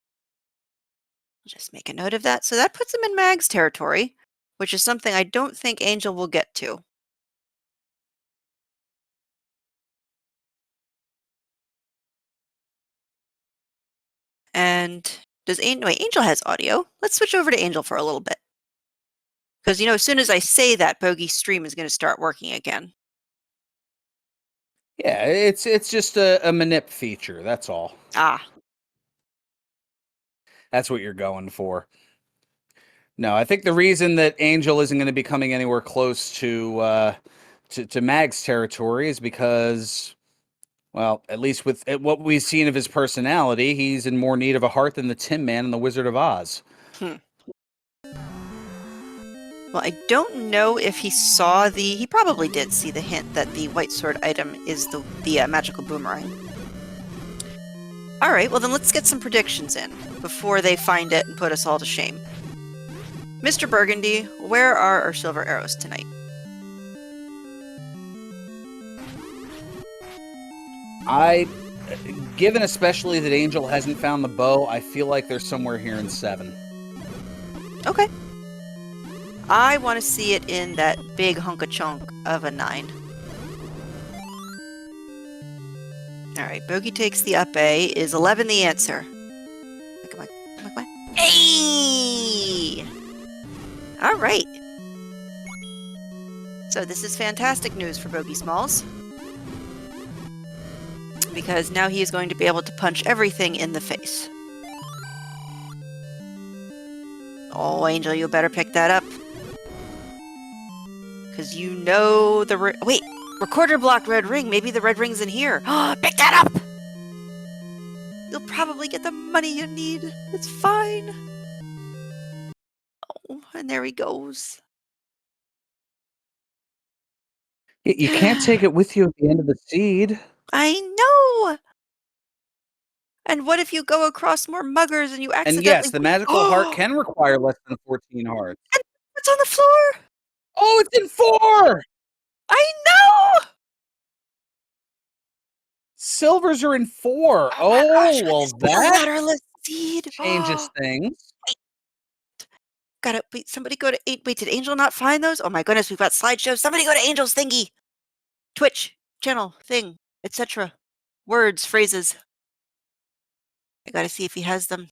just make a note of that. So that puts him in Mag's territory, which is something I don't think Angel will get to. And Angel has audio. Let's switch over to Angel for a little bit. Because, as soon as I say that, Bogie's stream is going to start working again. Yeah, it's just a manip feature, that's all. Ah. That's what you're going for. No, I think the reason that Angel isn't going to be coming anywhere close to Mag's territory is because, well, at least with what we've seen of his personality, he's in more need of a heart than the Tin Man and the Wizard of Oz. Hmm. Well, I don't know if he saw the... He probably did see the hint that the white sword item is the magical boomerang. Alright, well then let's get some predictions in before they find it and put us all to shame. Mr. Burgundy, where are our silver arrows tonight? Given especially that Angel hasn't found the bow, I feel like they're somewhere here in 7. Okay. I want to see it in that big hunk-a-chunk of a 9. Alright, Bogie takes the up A. Is 11 the answer? Come on. Hey! Alright. So this is fantastic news for Bogie Smalls. Because now he is going to be able to punch everything in the face. Oh, Angel, you better pick that up. Because you know the... Wait! Recorder blocked red ring! Maybe the red ring's in here! Pick that up! You'll probably get the money you need. It's fine. Oh, and there he goes. You can't take it with you at the end of the seed. I know! And what if you go across more muggers and you accidentally... And yes, the magical heart can require less than 14 hearts. And it's on the floor! Oh, it's in 4! I know! Silvers are in 4. Oh, gosh, well, this that letterless seed changes things. Gotta wait. Somebody go to wait. Did Angel not find those? Oh my goodness, we've got slideshows. Somebody go to Angel's thingy, Twitch channel thing, etc. Words, phrases. I gotta see if he has them.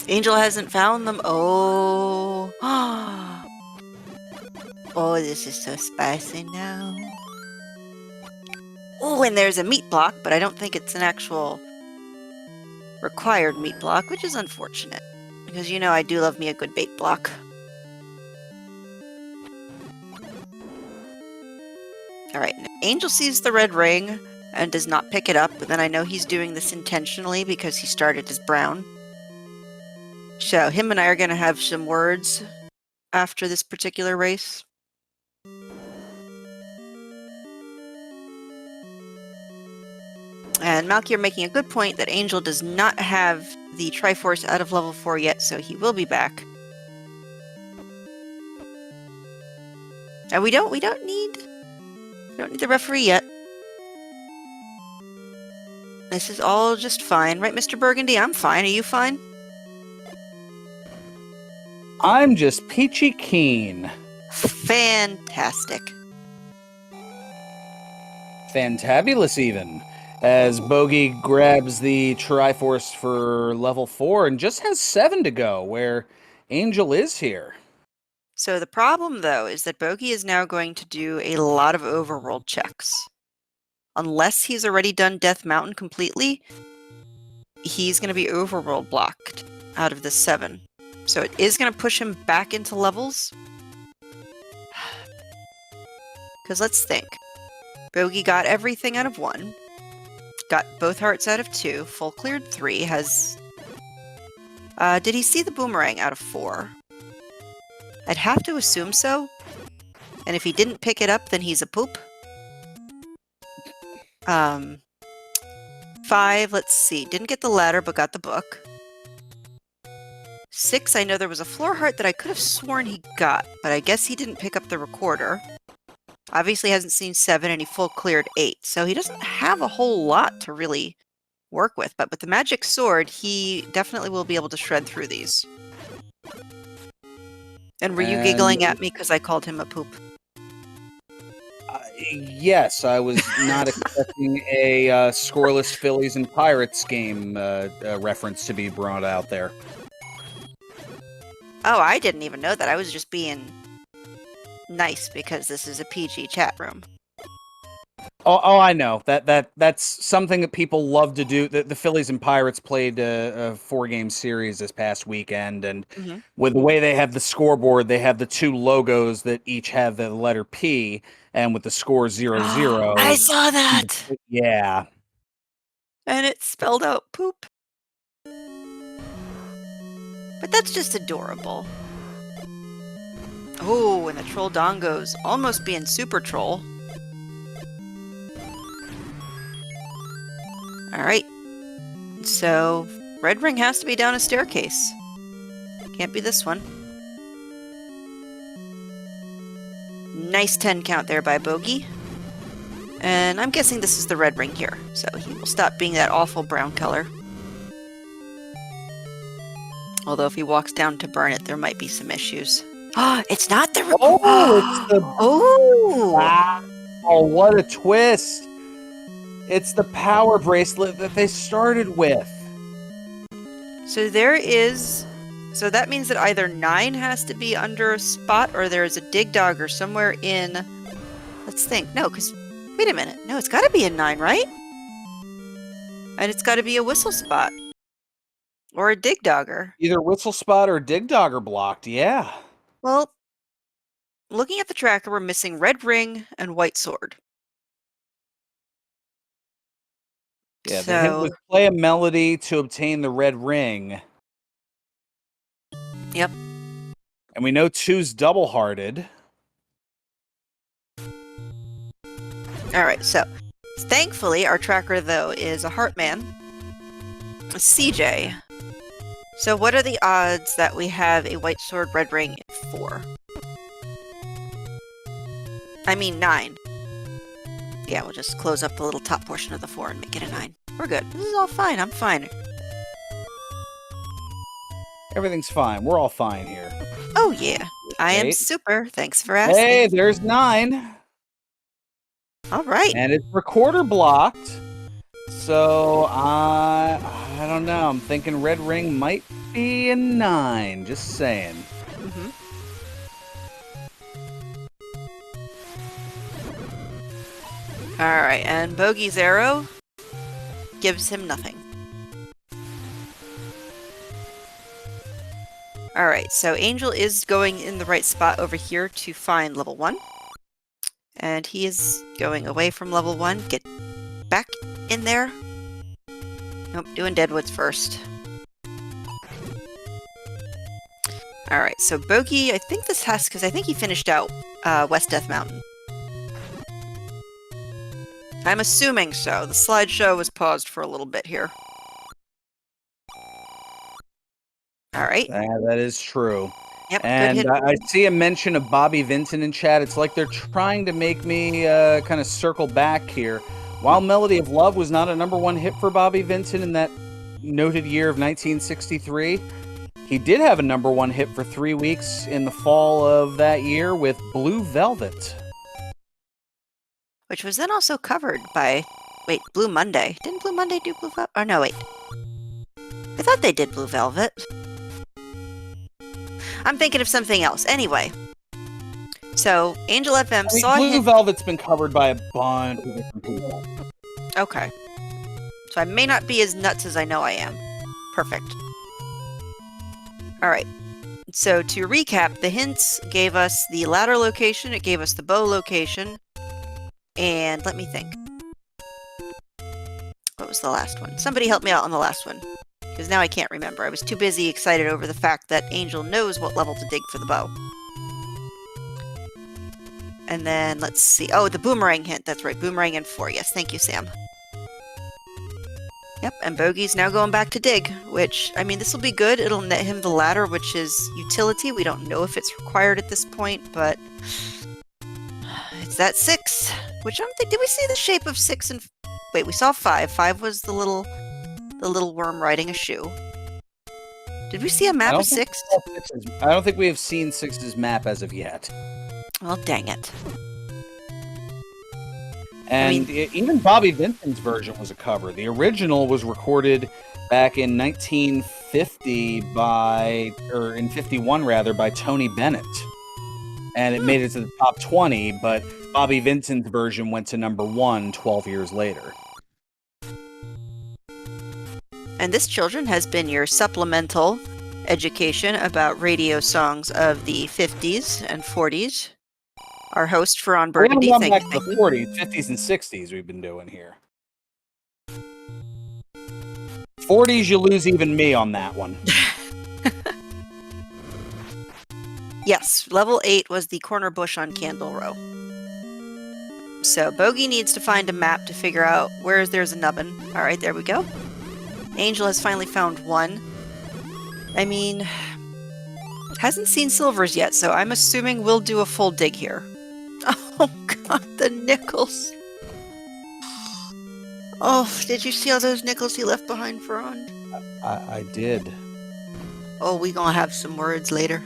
Angel hasn't found them. Oh. Oh, this is so spicy now. Oh, and there's a meat block, but I don't think it's an actual required meat block, which is unfortunate. Because you know I do love me a good bait block. Alright, Angel sees the red ring and does not pick it up, but then I know he's doing this intentionally because he started as brown. So, him and I are going to have some words after this particular race. And Malky, you're making a good point that Angel does not have the Triforce out of level 4 yet, so he will be back. And we don't need the referee yet. This is all just fine, right, Mr. Burgundy? I'm fine. Are you fine? I'm just peachy keen. Fantastic. Fantabulous, even. As Bogie grabs the Triforce for level 4 and just has 7 to go, where Angel is here. So the problem, though, is that Bogie is now going to do a lot of overworld checks. Unless he's already done Death Mountain completely, he's going to be overworld blocked out of the 7. So it is going to push him back into levels. Because let's think. Bogie got everything out of 1. Got both hearts out of 2. Full cleared 3. Has... did he see the boomerang out of 4? I'd have to assume so. And if he didn't pick it up, then he's a poop. 5, let's see. Didn't get the ladder, but got the book. 6, I know there was a floor heart that I could have sworn he got, but I guess he didn't pick up the recorder. Obviously hasn't seen 7, and he full cleared 8, so he doesn't have a whole lot to really work with, but with the magic sword, he definitely will be able to shred through these. And were you giggling at me because I called him a poop? Yes, I was not expecting a scoreless Phillies and Pirates game reference to be brought out there. Oh, I didn't even know that. I was just being nice because this is a PG chat room. Oh, I know that's something that people love to do. The Phillies and Pirates played a 4-game series this past weekend, and Hmm. with the way they have the scoreboard, they have the two logos that each have the letter P, and with the score 0-0. I saw that, Yeah, and it spelled out poop. But that's just adorable. Oh, and the troll dongo's almost being super troll. Alright. So, red ring has to be down a staircase. Can't be this one. Nice 10 count there by Bogie. And I'm guessing this is the red ring here, so he will stop being that awful brown color. Although if he walks down to burn it, there might be some issues. Oh, it's not the... Oh, it's the... Oh! Wow, what a twist. It's the power bracelet that they started with. So there is... So that means that either 9 has to be under a spot, or there's a dig dogger somewhere in... Let's think. No, because... Wait a minute. No, it's got to be a 9, right? And it's got to be a whistle spot. Or a dig dogger. Either whistle spot or dig dogger blocked, yeah. Well, looking at the tracker, we're missing red ring and white sword. Yeah, the hint was play a melody to obtain the red ring. Yep. And we know 2's double-hearted. Alright, so thankfully our tracker, though, is a Heartman. A CJ. So what are the odds that we have a white sword, red ring, 4? I mean 9. Yeah, we'll just close up the little top portion of the 4 and make it a 9. We're good. This is all fine. I'm fine. Everything's fine. We're all fine here. Oh, yeah. I am super. Thanks for asking. Hey, there's 9. All right. And it's recorder blocked. So, I don't know. I'm thinking red ring might be a 9. Just saying. Mm-hmm. Alright, and Bogey's arrow gives him nothing. Alright, so Angel is going in the right spot over here to find level 1. And he is going away from level 1. Get back in there. Nope, doing Deadwoods first. Alright, so Bogie, I think this has, because I think he finished out West Death Mountain. I'm assuming so. The slideshow was paused for a little bit here. Alright. That is true. Yep, and good hit. I see a mention of Bobby Vinton in chat. It's like they're trying to make me kind of circle back here. While Melody of Love was not a #1 hit for Bobby Vinton in that noted year of 1963, he did have a #1 hit for 3 weeks in the fall of that year with Blue Velvet. Which was then also covered by... Wait, Blue Monday. Didn't Blue Monday do Blue Velvet? Oh, no, wait. I thought they did Blue Velvet. I'm thinking of something else. Anyway. So, Angel FM saw Blue him... Velvet's been covered by a bunch of different people. Okay. So I may not be as nuts as I know I am. Perfect. Alright. So to recap, the hints gave us the ladder location, it gave us the bow location, and let me think. What was the last one? Somebody help me out on the last one. Because now I can't remember. I was too busy excited over the fact that Angel knows what level to dig for the bow. And then, let's see. Oh, the boomerang hint. That's right. Boomerang and 4. Yes, thank you, Sam. Yep, and Bogey's now going back to dig, which, I mean, this will be good. It'll net him the ladder, which is utility. We don't know if it's required at this point, but it's that 6, which I don't think... Did we see the shape of 6 and... Wait, we saw 5. 5 was the little worm riding a shoe. Did we see a map of 6? I don't think we have seen 6's map as of yet. Well, dang it. And even Bobby Vinton's version was a cover. The original was recorded back in 1950 by, or in 51 rather, by Tony Bennett. and it made it to the top 20, but Bobby Vincent's version went to number 1 12 years later. And this, children, has been your supplemental education about radio songs of the 50s and 40s. Our host, Ferran Burgundy. We're going Thank back you. to the 40s, 50s, and 60s we've been doing here. 40s, you lose even me on that one. Yes, level 8 was the corner bush on Candle Row. So Bogie needs to find a map to figure out where there's a nubbin. Alright, there we go. Angel has finally found one. I mean, hasn't seen silvers yet, so I'm assuming we'll do a full dig here. Oh god, the nickels. Oh, did you see all those nickels he left behind, Ferran? I did. Oh, we gonna have some words later.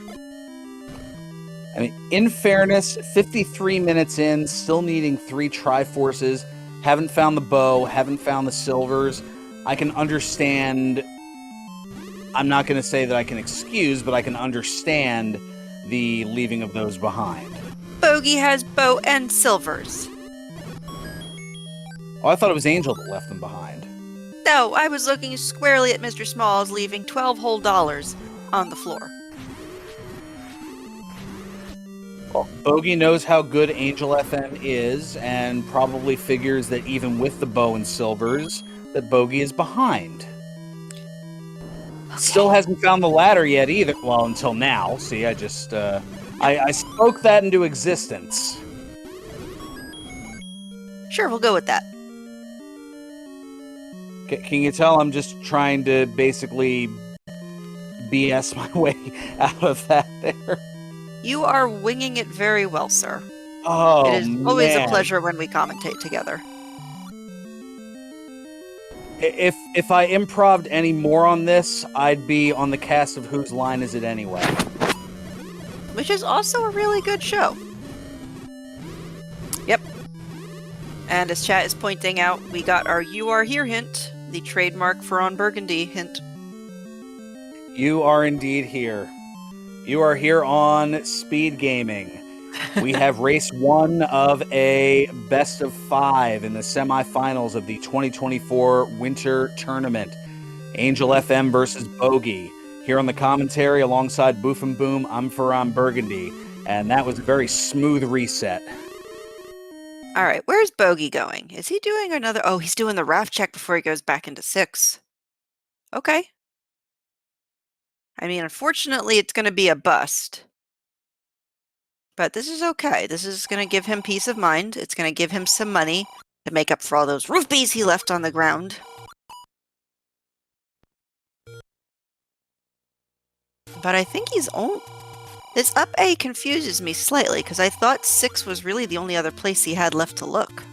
I mean, in fairness, 53 minutes in, still needing 3 Triforces, haven't found the bow, haven't found the silvers. I can understand, I'm not going to say that I can excuse, but I can understand the leaving of those behind. Bogie has bow and silvers. Oh, I thought it was Angel that left them behind. No, I was looking squarely at Mr. Smalls, leaving 12 whole dollars on the floor. Well, Bogie knows how good Angel FM is, and probably figures that even with the bow and silvers, that Bogie is behind. Okay. Still hasn't found the ladder yet either. Well, until now. See, I just, I spoke that into existence. Sure, we'll go with that. Can you tell I'm just trying to basically BS my way out of that there? You are winging it very well, sir. Oh, it is always a pleasure when we commentate together. If I improv'd any more on this, I'd be on the cast of Whose Line Is It Anyway? Which is also a really good show. Yep. And as chat is pointing out, we got our "You Are Here" hint, the trademark Ferran Burgundy hint. You are indeed here. You are here on Speed Gaming. We have race 1 of a best of 5 in the semifinals of the 2024 Winter Tournament. Angel FM versus Bogie. Here on the commentary alongside Boof and Boom, I'm Ferran Burgundy. And that was a very smooth reset. Alright, where's Bogie going? Is he doing another... Oh, he's doing the raft check before he goes back into 6. Okay. I mean, unfortunately, it's going to be a bust. But this is okay. This is going to give him peace of mind. It's going to give him some money to make up for all those rupees he left on the ground. But I think he's only... This up A confuses me slightly, because I thought 6 was really the only other place he had left to look.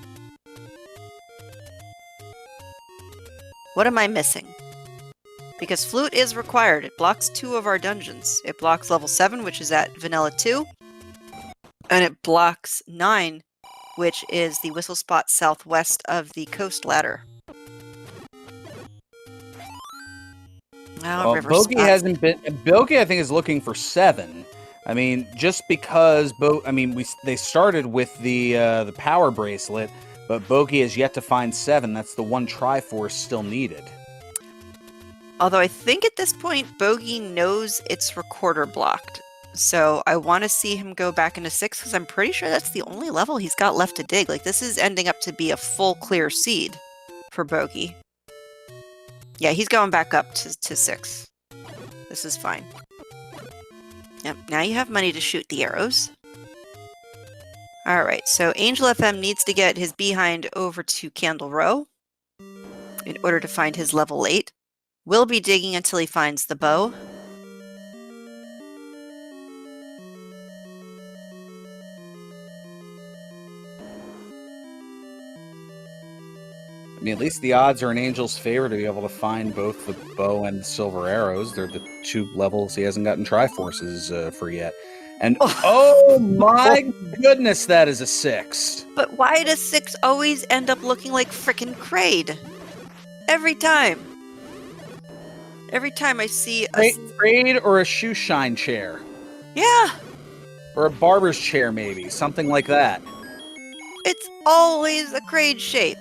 What am I missing? Because flute is required. It blocks 2 of our dungeons. It blocks level 7, which is at Vanilla 2. And it blocks 9, which is the whistle spot southwest of the coast ladder. Well, Bogie hasn't been... Bogie, I think, is looking for 7. I mean, just because... they started with the power bracelet, but Bogie has yet to find 7. That's the one Triforce still needed. Although I think at this point, Bogie knows it's recorder blocked. So I want to see him go back into 6, because I'm pretty sure that's the only level he's got left to dig. Like, this is ending up to be a full clear seed for Bogie. Yeah, he's going back up to 6. This is fine. Yep, now you have money to shoot the arrows. Alright, so Angel FM needs to get his behind over to Candle Row in order to find his level 8. We'll be digging until he finds the bow. I mean, at least the odds are in Angel's favor to be able to find both the bow and the silver arrows. They're the 2 levels he hasn't gotten Triforces for yet. And oh my goodness, that is a 6. But why does 6 always end up looking like frickin' Kraid? Every time. Every time I see a... Kraid or a shoe shine chair? Yeah. Or a barber's chair, maybe. Something like that. It's always a crate shape.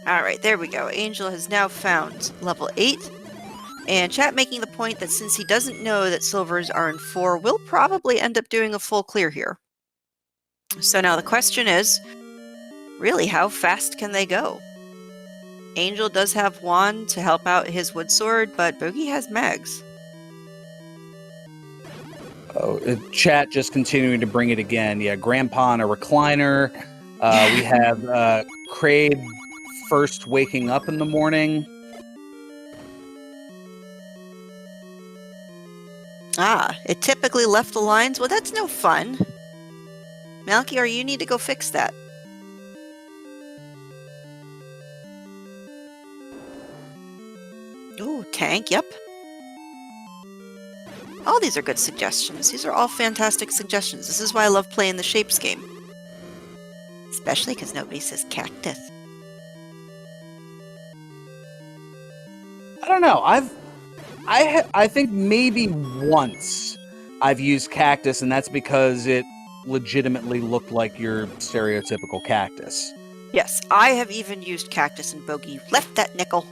Alright, there we go. Angel has now found level 8. And chat making the point that since he doesn't know that silvers are in 4, we'll probably end up doing a full clear here. So now the question is, really, how fast can they go? Angel does have Wand to help out his wood sword, but Bogie has mags. Oh, chat just continuing to bring it again. Yeah, Grandpa on a recliner. We have Craig first waking up in the morning. Ah, it typically left the lines? Well, that's no fun. Malkier, you need to go fix that. Ooh, tank, yep. All these are good suggestions. These are all fantastic suggestions. This is why I love playing the Shapes game. Especially because nobody says cactus. I don't know. I think maybe once I've used cactus, and that's because it legitimately looked like your stereotypical cactus. Yes, I have even used cactus and Bogie. Left that nickel.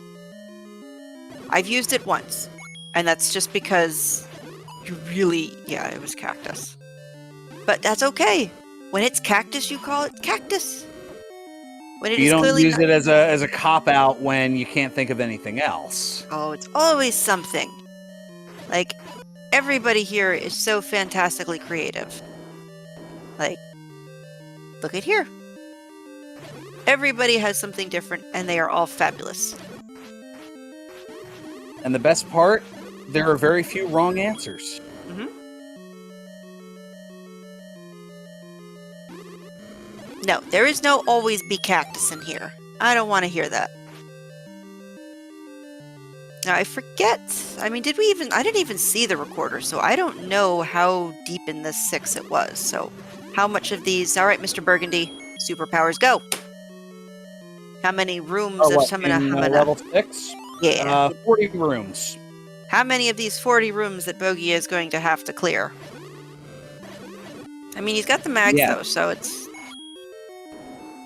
I've used it once. And that's just because you really... Yeah, it was cactus. But that's okay. When it's cactus, you call it cactus. When You don't use it as a cop-out when you can't think of anything else. Oh, it's always something. Like, everybody here is so fantastically creative. Like, look at here. Everybody has something different, and they are all fabulous. And the best part, there are very few wrong answers. Mm-hmm. No, there is no always be cactus in here. I don't want to hear that. Now, I forget. I mean, I didn't even see the recorder, so I don't know how deep in this 6 it was. So, how much of these... All right, Mr. Burgundy, superpowers, go! How many rooms of Shamana? Level 6? Yeah. 40 rooms. How many of these 40 rooms that Bogie is going to have to clear? I mean, he's got the mags, though, so it's...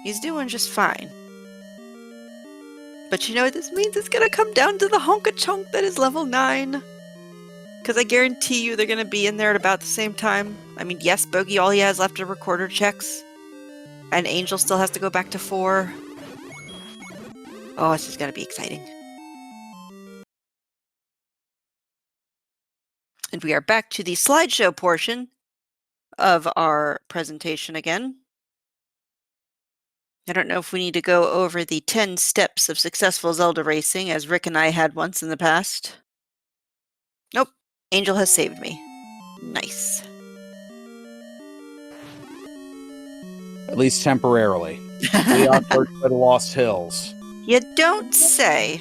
He's doing just fine. But you know what this means? It's gonna come down to the honka-chunk that is level 9. Because I guarantee you they're gonna be in there at about the same time. I mean, yes, Bogie, all he has left are recorder checks. And Angel still has to go back to 4. Oh, this is gonna be exciting. And we are back to the slideshow portion of our presentation again. I don't know if we need to go over the 10 steps of successful Zelda racing, as Rick and I had once in the past. Nope. Angel has saved me. Nice. At least temporarily. We are for the Lost Hills. You don't say.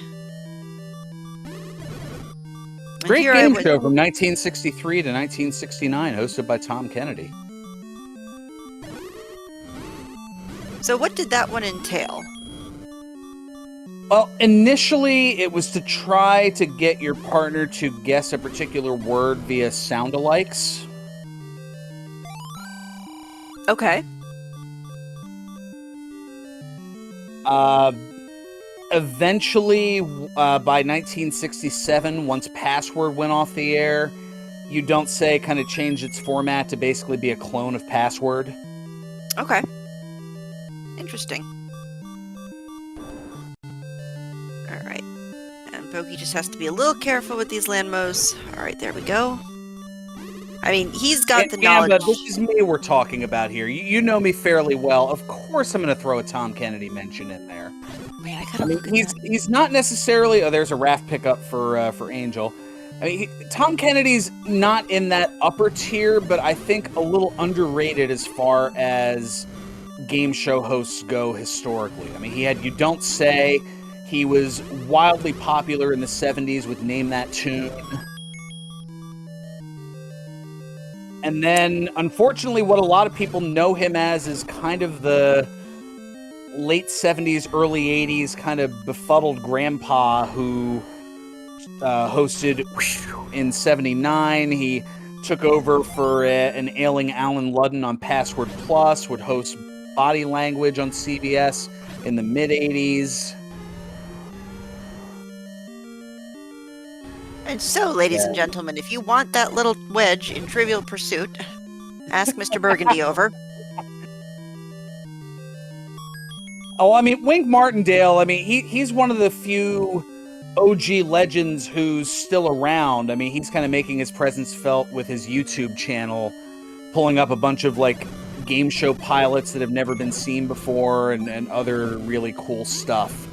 Great game show from 1963 to 1969, hosted by Tom Kennedy. So what did that one entail? Well, initially it was to try to get your partner to guess a particular word via sound-alikes. Okay. Eventually, by 1967, once Password went off the air, You Don't Say kind of changed its format to basically be a clone of Password. Okay. Interesting. Alright. And Bogie just has to be a little careful with these landmos. Alright, there we go. I mean, he's got the knowledge. But this is me we're talking about here. You know me fairly well. Of course I'm going to throw a Tom Kennedy mention in there. Man, I gotta look at that. He's not necessarily... Oh, there's a raft pickup for Angel. I mean, Tom Kennedy's not in that upper tier, but I think a little underrated as far as game show hosts go historically. I mean, he had You Don't Say. He was wildly popular in the 70s with Name That Tune. And then, unfortunately, what a lot of people know him as is kind of the late 70s, early 80s kind of befuddled grandpa who hosted in '79. He took over for an ailing Alan Ludden on Password Plus. Would host Body Language on CBS in the mid '80s. And so, ladies and gentlemen, if you want that little wedge in Trivial Pursuit, ask Mr. Burgundy over. Oh, I mean, Wink Martindale, I mean, he's one of the few OG legends who's still around. I mean, he's kind of making his presence felt with his YouTube channel, pulling up a bunch of, like, game show pilots that have never been seen before and other really cool stuff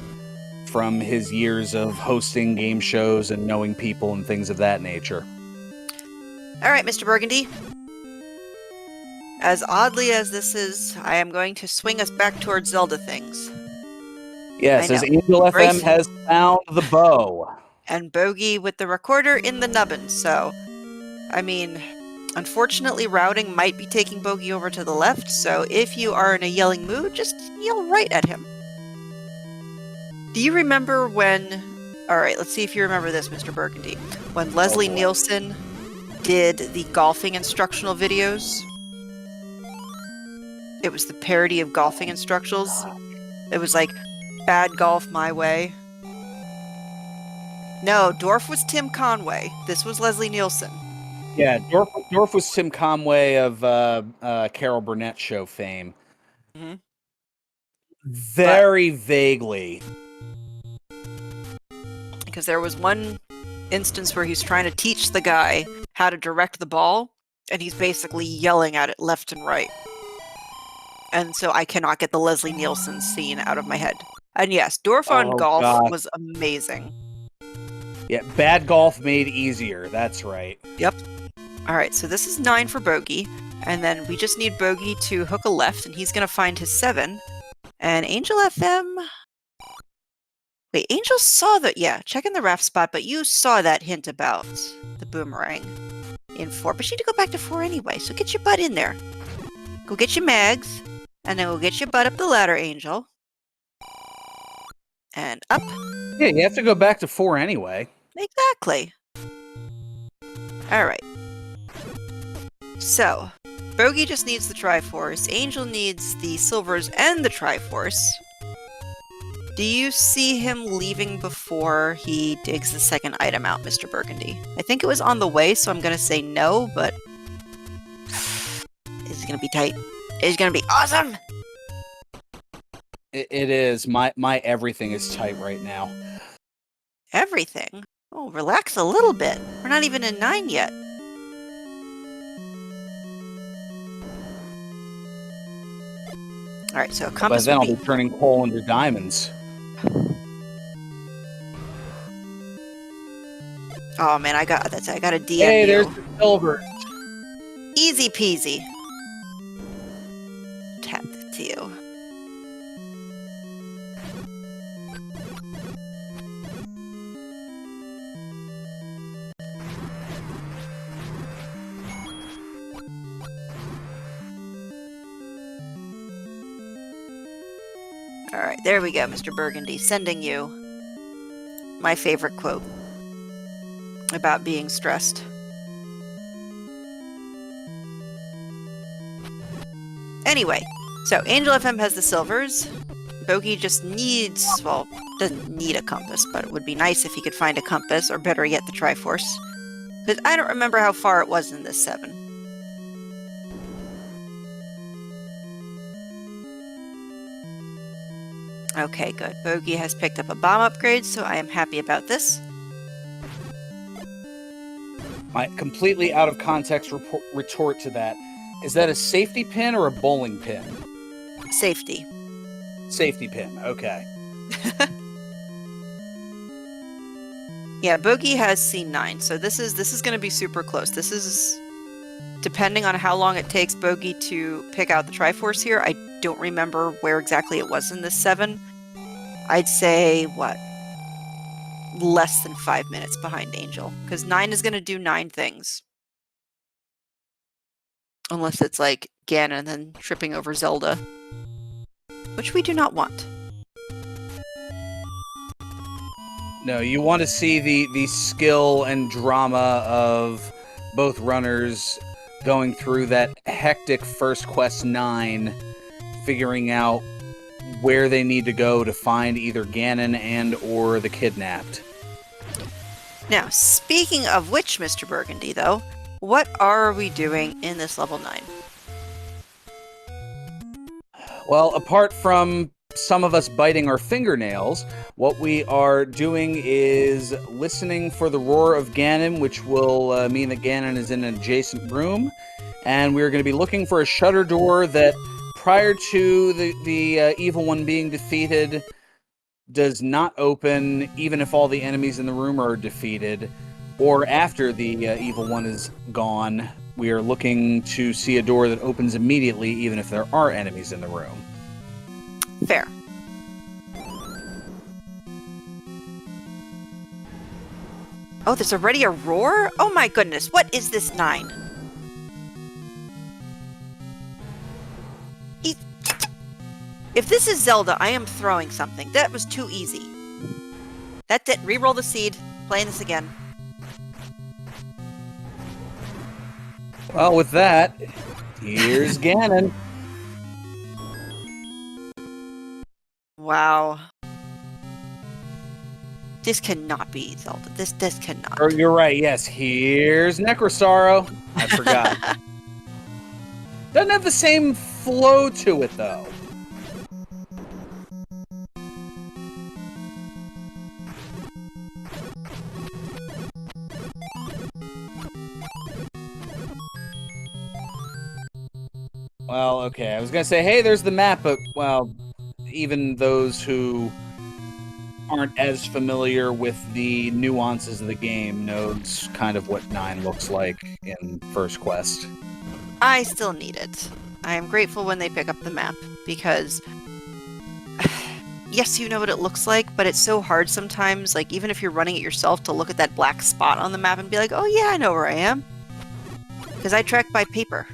from his years of hosting game shows and knowing people and things of that nature. All right, Mr. Burgundy. As oddly as this is, I am going to swing us back towards Zelda things. Yes, as Angel FM has found the bow. And Bogie with the recorder in the nubbin, so... I mean, unfortunately, routing might be taking Bogie over to the left, so if you are in a yelling mood, just yell right at him. Do you remember when... Alright, let's see if you remember this, Mr. Burgundy. When Leslie Nielsen did the golfing instructional videos? It was the parody of golfing instructionals. It was like, bad golf my way. No, Dorf was Tim Conway. This was Leslie Nielsen. Yeah, Dorf was Tim Conway of Carol Burnett show fame. Mm-hmm. Very vaguely. Because there was one instance where he's trying to teach the guy how to direct the ball, and he's basically yelling at it left and right. And so I cannot get the Leslie Nielsen scene out of my head. And yes, Dorf on golf was amazing. Yeah, bad golf made easier. That's right. Yep. All right, so this is 9 for Bogie, and then we just need Bogie to hook a left, and he's going to find his 7. And Angel FM... Wait, Angel saw that... Yeah, check in the ref spot, but you saw that hint about the boomerang in 4. But you need to go back to 4 anyway, so get your butt in there. Go get your mags, and then we'll get your butt up the ladder, Angel. And up. Yeah, you have to go back to 4 anyway. Exactly. Alright. So, Bogie just needs the Triforce. Angel needs the Silvers and the Triforce. Do you see him leaving before he digs the second item out, Mr. Burgundy? I think it was on the way, so I'm going to say no, but... It's going to be tight. It's going to be awesome! It is. My everything is tight right now. Everything? Oh, relax a little bit. We're not even in 9 yet. Alright, so a compass. By then I'll be turning coal into diamonds. Oh man, I got a DM. Hey, there's the silver. Easy peasy. Tap the 2. Alright, there we go, Mr. Burgundy, sending you my favorite quote about being stressed. Anyway, so Angel FM has the silvers. Bogie just needs, well, doesn't need a compass, but it would be nice if he could find a compass, or better yet, the Triforce. Because I don't remember how far it was in this 7. Okay, good. Bogie has picked up a bomb upgrade, so I am happy about this. My completely out of context retort to that. Is that a safety pin or a bowling pin? Safety. Safety pin, okay. Yeah, Bogie has C9, so this is going to be super close. This is, depending on how long it takes Bogie to pick out the Triforce here, I don't remember where exactly it was in this 7. I'd say, what? Less than 5 minutes behind Angel, because 9 is going to do 9 things. Unless it's like Ganon and tripping over Zelda, which we do not want. No, you want to see the skill and drama of both runners going through that hectic first quest 9, figuring out where they need to go to find either Ganon and or the kidnapped. Now, speaking of which, Mr. Burgundy, though, what are we doing in this level 9? Well, apart from some of us biting our fingernails, what we are doing is listening for the roar of Ganon, which will mean that Ganon is in an adjacent room, and we're going to be looking for a shutter door that, prior to the evil one being defeated, does not open even if all the enemies in the room are defeated, or after the evil one is gone. We are looking to see a door that opens immediately even if there are enemies in the room. Fair. Oh, there's already a roar? Oh my goodness, what is this 9? If this is Zelda, I am throwing something. That was too easy. That's it. Reroll the seed. Playing this again. Well, with that, here's Ganon. Wow. This cannot be Zelda. This cannot. Oh, you're right. Yes, here's Necrosaro. I forgot. Doesn't have the same flow to it, though. Well, okay. I was going to say, hey, there's the map, but, well, even those who aren't as familiar with the nuances of the game knows kind of what 9 looks like in First Quest. I still need it. I am grateful when they pick up the map, because yes, you know what it looks like, but it's so hard sometimes, like, even if you're running it yourself, to look at that black spot on the map and be like, oh yeah, I know where I am. Because I track by paper.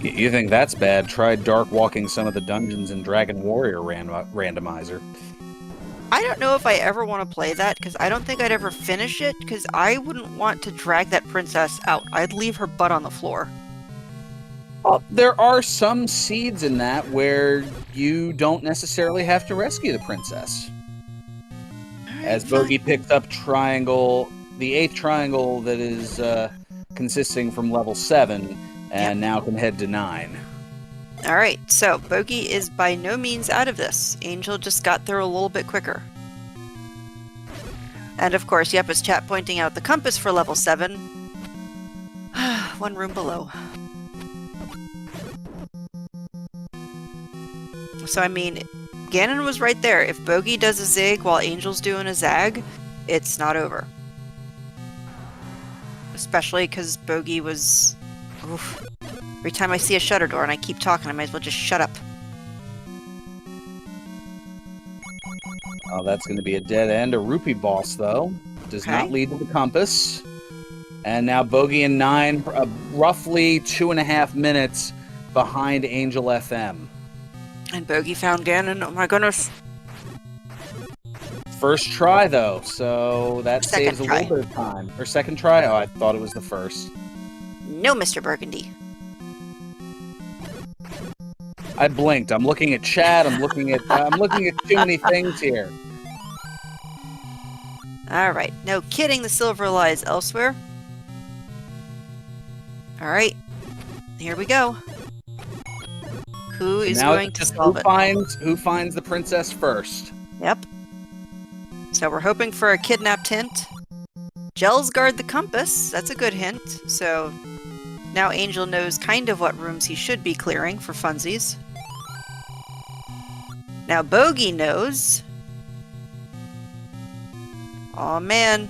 You think that's bad? Try dark walking some of the dungeons in Dragon Warrior Randomizer. I don't know if I ever want to play that, because I don't think I'd ever finish it, because I wouldn't want to drag that princess out. I'd leave her butt on the floor. Well, there are some seeds in that where you don't necessarily have to rescue the princess. As Bogie picks up triangle, the 8th triangle that is consisting from level 7, and now can head to 9. Alright, so Bogie is by no means out of this. Angel just got there a little bit quicker. And of course, yep, it's chat pointing out the compass for level 7. One room below. So, I mean, Ganon was right there. If Bogie does a zig while Angel's doing a zag, it's not over. Especially because Bogie was... Oof. Every time I see a shutter door and I keep talking, I might as well just shut up. Oh, that's going to be a dead end. A rupee boss, though. Does not lead to the compass. And now Bogie and 9, roughly 2.5 minutes behind Angel FM. And Bogie found Ganon. Oh my goodness. First try, though, so that saves a little bit of time. Or second try? Oh, I thought it was the first. No, Mr. Burgundy. I blinked. I'm looking at chat. I'm looking at too many things here. All right. No kidding. The silver lies elsewhere. All right. Here we go. Who is going to solve it? Who finds the princess first? Yep. So we're hoping for a kidnapped hint. Gels guard the compass. That's a good hint. So now Angel knows kind of what rooms he should be clearing for funsies. Now Bogie knows. Oh man.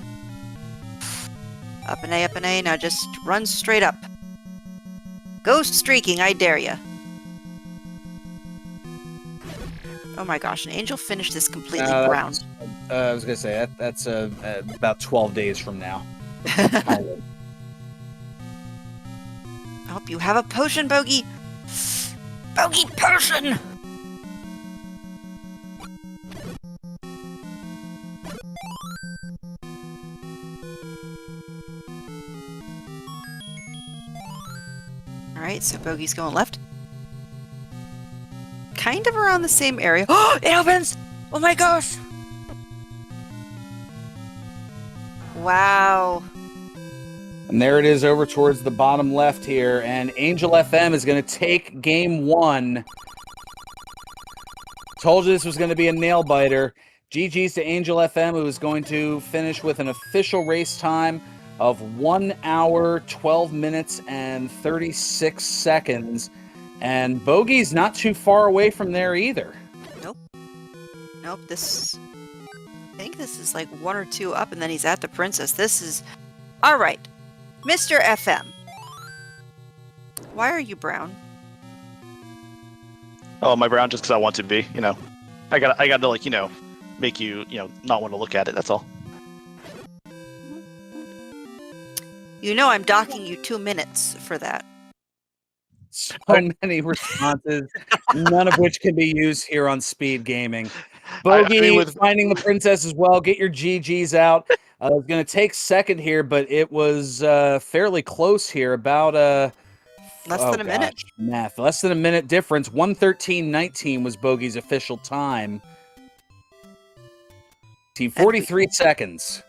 Up and A, up and A. Now just run straight up. Go streaking, I dare ya. Oh my gosh, an Angel finished this completely brown. I was going to say, that's about 12 days from now. I hope you have a potion, Bogie. Bogie potion! right, so Bogey's going left. Kind of around the same area. Oh, it opens! Oh my gosh! Wow. And there it is over towards the bottom left here. And Angel FM is going to take game 1. Told you this was going to be a nail biter. GG's to Angel FM, who is going to finish with an official race time of 1 hour, 12 minutes, and 36 seconds. And Bogey's not too far away from there either. Nope. Nope, I think this is like 1 or 2 up, and then he's at the princess. This is... All right. Mr. FM. Why are you brown? Oh, am I brown just because I want to be? I got to like make you not want to look at it. That's all. I'm docking you 2 minutes for that. So many responses, none of which can be used here on Speed Gaming. Bogie finding the princess as well. Get your GGs out. I was going to take second here, but it was fairly close here. About less than a minute. Math. Less than a minute difference. 1:13.19 was Bogey's official time. 43 seconds.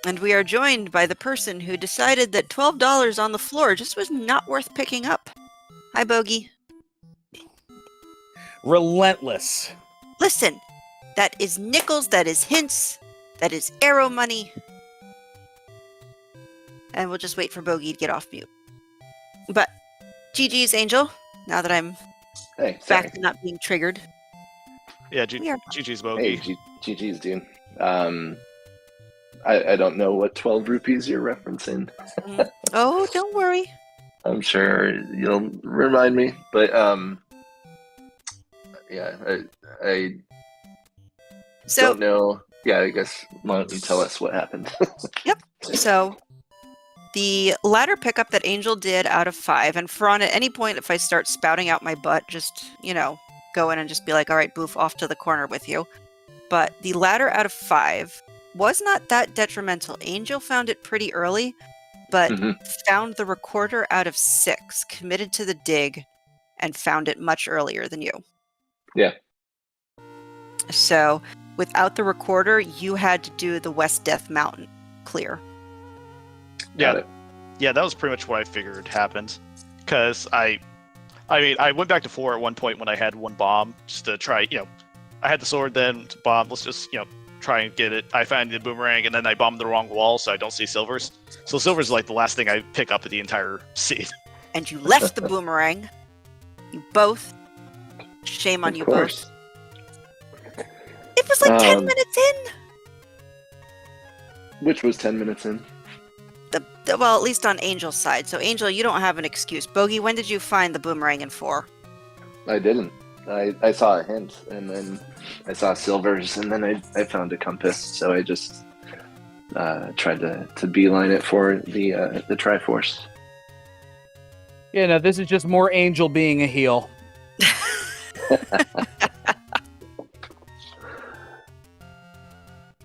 And we are joined by the person who decided that $12 on the floor just was not worth picking up. Hi, Bogie. Relentless. Listen, that is nickels, that is hints, that is arrow money. And we'll just wait for Bogie to get off mute. But GG's, Angel, now that I'm back to not being triggered. Yeah, GG's, Bogie. Hey, GG's, dude. I don't know what 12 rupees you're referencing. Oh, don't worry. I'm sure you'll remind me, but yeah, I don't know. Yeah, I guess why don't you tell us what happened? Yep. So the ladder pickup that Angel did out of 5, and Fran, at any point if I start spouting out my butt, just go in and just be like, all right, boof, off to the corner with you. But the ladder out of 5 was not that detrimental. Angel found it pretty early, but found the recorder out of 6, committed to the dig, and found it much earlier than you. Yeah. So without the recorder, you had to do the West Death Mountain clear. Yeah, that was pretty much what I figured happened. Because I went back to 4 at one point when I had 1 bomb just to try. I had the sword, then bomb. Let's just try and get it. I found the boomerang, and then I bombed the wrong wall, so I don't see silvers. So silvers is like the last thing I pick up at the entire seed. And you left the boomerang. You both. Shame on you both. It was like 10 minutes in. Which was 10 minutes in? Well, at least on Angel's side. So Angel, you don't have an excuse. Bogie, when did you find the boomerang in 4? I didn't. I saw a hint, and then I saw silvers, and then I found a compass. So I just tried to beeline it for the Triforce. Yeah, no, this is just more Angel being a heel.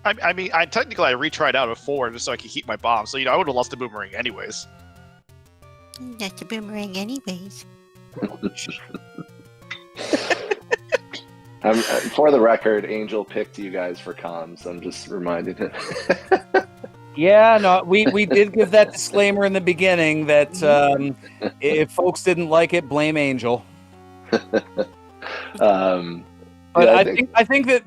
I mean, I retried out of 4 just so I could keep my bomb. So I would have lost the boomerang anyways. That's a boomerang anyways. For the record, Angel picked you guys for comms. I'm just reminding him. Yeah, no, we did give that disclaimer in the beginning that if folks didn't like it, blame Angel. But yeah, I think that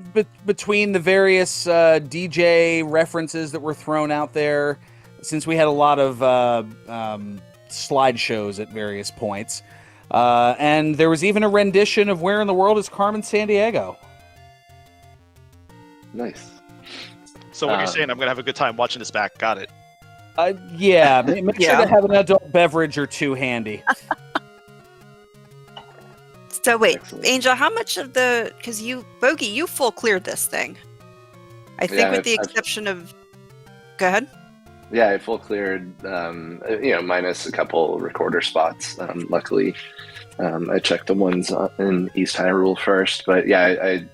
between the various DJ references that were thrown out there, since we had a lot of slideshows at various points, and there was even a rendition of "Where in the World is Carmen Sandiego?" Nice. So what you're saying, I'm gonna have a good time watching this back. Got it. Yeah, make sure to have an adult beverage or 2 handy. So wait, Excellent. Angel, how much of because Bogie, you full cleared this thing. I think with the exception of... Go ahead. Yeah, I full cleared, minus a couple recorder spots. Luckily, I checked the ones in East Hyrule first, but yeah, I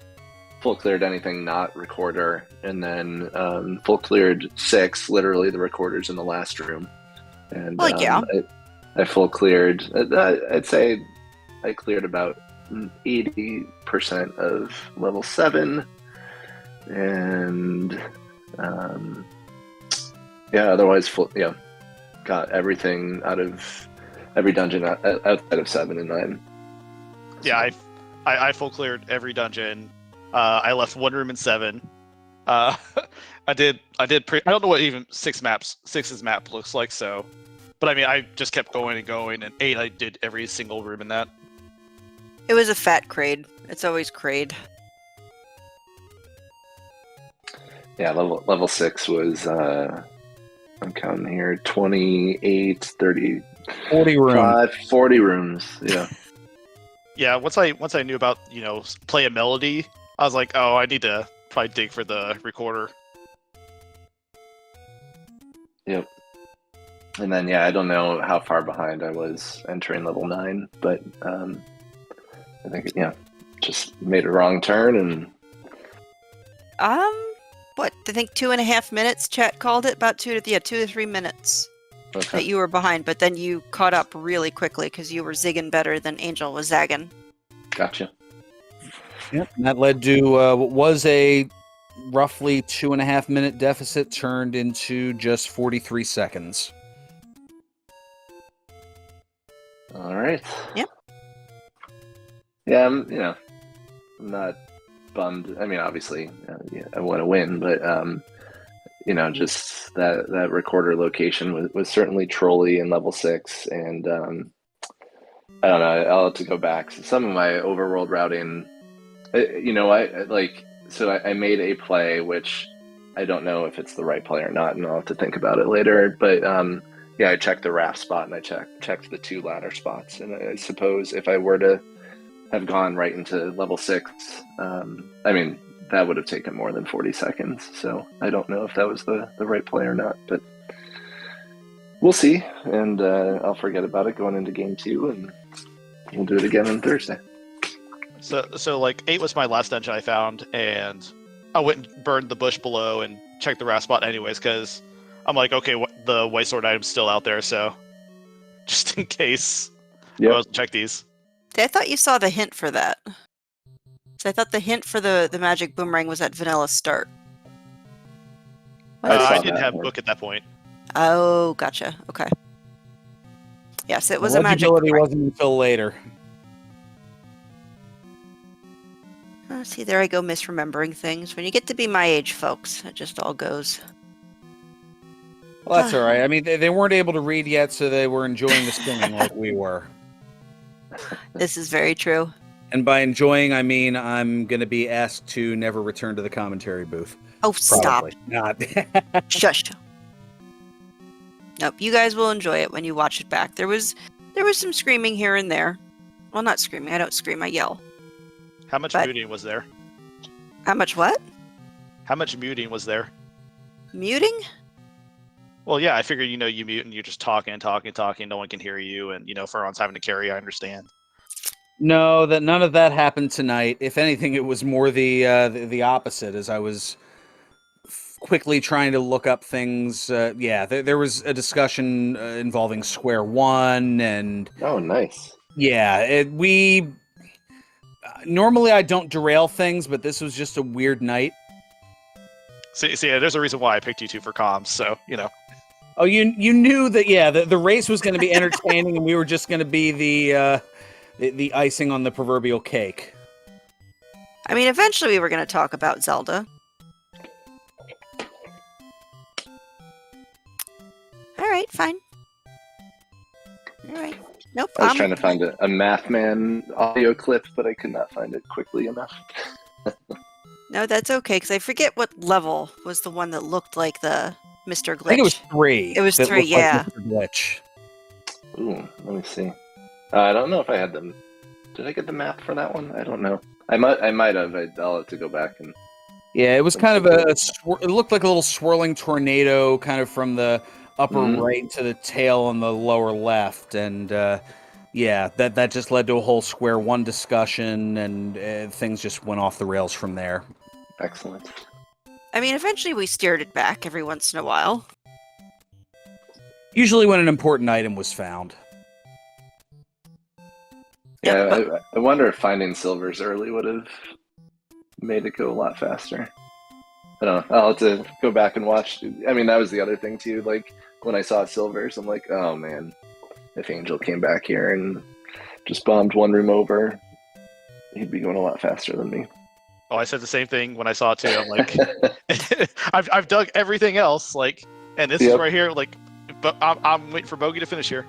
full cleared anything not recorder, and then full cleared 6, literally the recorders in the last room. And I full cleared. I'd say I cleared about 80% of level 7, and otherwise got everything out of every dungeon outside of 7 and 9. Yeah, I full cleared every dungeon. I left one room in 7. I don't know what even six's map looks like, so. But I mean, I just kept going and going, and 8, I did every single room in that. It was a fat crade. It's always crade. Yeah, level 6 was, I'm counting here, 28, 30, 40 rooms. 40 rooms, yeah. Yeah, once I knew about, play a melody, I was like, oh, I need to probably dig for the recorder. Yep. And then, I don't know how far behind I was entering level 9, but I think, just made a wrong turn and... What? I think 2.5 minutes, chat called it? About 2 to 3 minutes that you were behind, but then you caught up really quickly because you were zigging better than Angel was zagging. Gotcha. Yep. And that led to what was a roughly 2.5 minute deficit turned into just 43 seconds. All right. Yep. Yeah, I'm not bummed. I mean, obviously, I want to win, but just that recorder location was certainly trolly in level 6, and I don't know. I'll have to go back. Some of my overworld routing, I made a play which I don't know if it's the right play or not, and I'll have to think about it later. But I checked the raft spot and I checked the 2 ladder spots, and I suppose if I were to have gone right into level 6, that would have taken more than 40 seconds. So I don't know if that was the right play or not, but we'll see. And I'll forget about it going into game 2, and we'll do it again on Thursday. So like 8 was my last dungeon I found, and I went and burned the bush below and checked the raft spot anyways, because I'm like, okay, the white sword item's still out there, so just in case, I'll check these. I thought you saw the hint for that. So I thought the hint for the magic boomerang was at vanilla start. I didn't have book at that point. Oh, gotcha. Okay. Yes, it was a magic boomerang. Wasn't until later. See, there I go misremembering things. When you get to be my age, folks, it just all goes. Well, that's all right. I mean, they weren't able to read yet, so they were enjoying the singing like we were. This is very true. And by enjoying, I mean I'm going to be asked to never return to the commentary booth. Oh, Probably. stop. Not. Shush. Nope, you guys will enjoy it when you watch it back. There was some screaming here and there. Well, not screaming. I don't scream. I yell. How much muting was there? How much what? How much muting was there? Muting? Well, yeah, I figured, you mute and you're just talking, no one can hear you, and, for everyone's having to carry, I understand. No, none of that happened tonight. If anything, it was more the opposite, as I was quickly trying to look up things. There was a discussion involving Square One, and... Oh, nice. Yeah, normally I don't derail things, but this was just a weird night. See, there's a reason why I picked you 2 for comms, so, Oh, you knew that, the race was going to be entertaining, and we were just going to be the icing on the proverbial cake. I mean, eventually we were going to talk about Zelda. All right, fine. All right. Nope. I was trying to find a Mathman audio clip, but I could not find it quickly enough. No, that's okay, because I forget what level was the one that looked like the Mr. Glitch. I think it was 3. It was 3, yeah. Like Mr. Glitch. Ooh, let me see. I don't know if I had them. Did I get the map for that one? I don't know. I might have. I'll have to go back and... Yeah, it was kind of it looked like a little swirling tornado, kind of from the upper right to the tail on the lower left, and that just led to a whole Square One discussion, and things just went off the rails from there. Excellent. I mean, eventually we steered it back every once in a while. Usually when an important item was found. Yeah, but I wonder if finding silvers early would have made it go a lot faster. I don't know. I'll have to go back and watch. I mean, that was the other thing too. Like when I saw silvers, I'm like, oh man, if Angel came back here and just bombed one room over, he'd be going a lot faster than me. Oh, I said the same thing when I saw it too. I'm like, I've dug everything else, like, and this is right here, like, but I'm waiting for Bogie to finish here.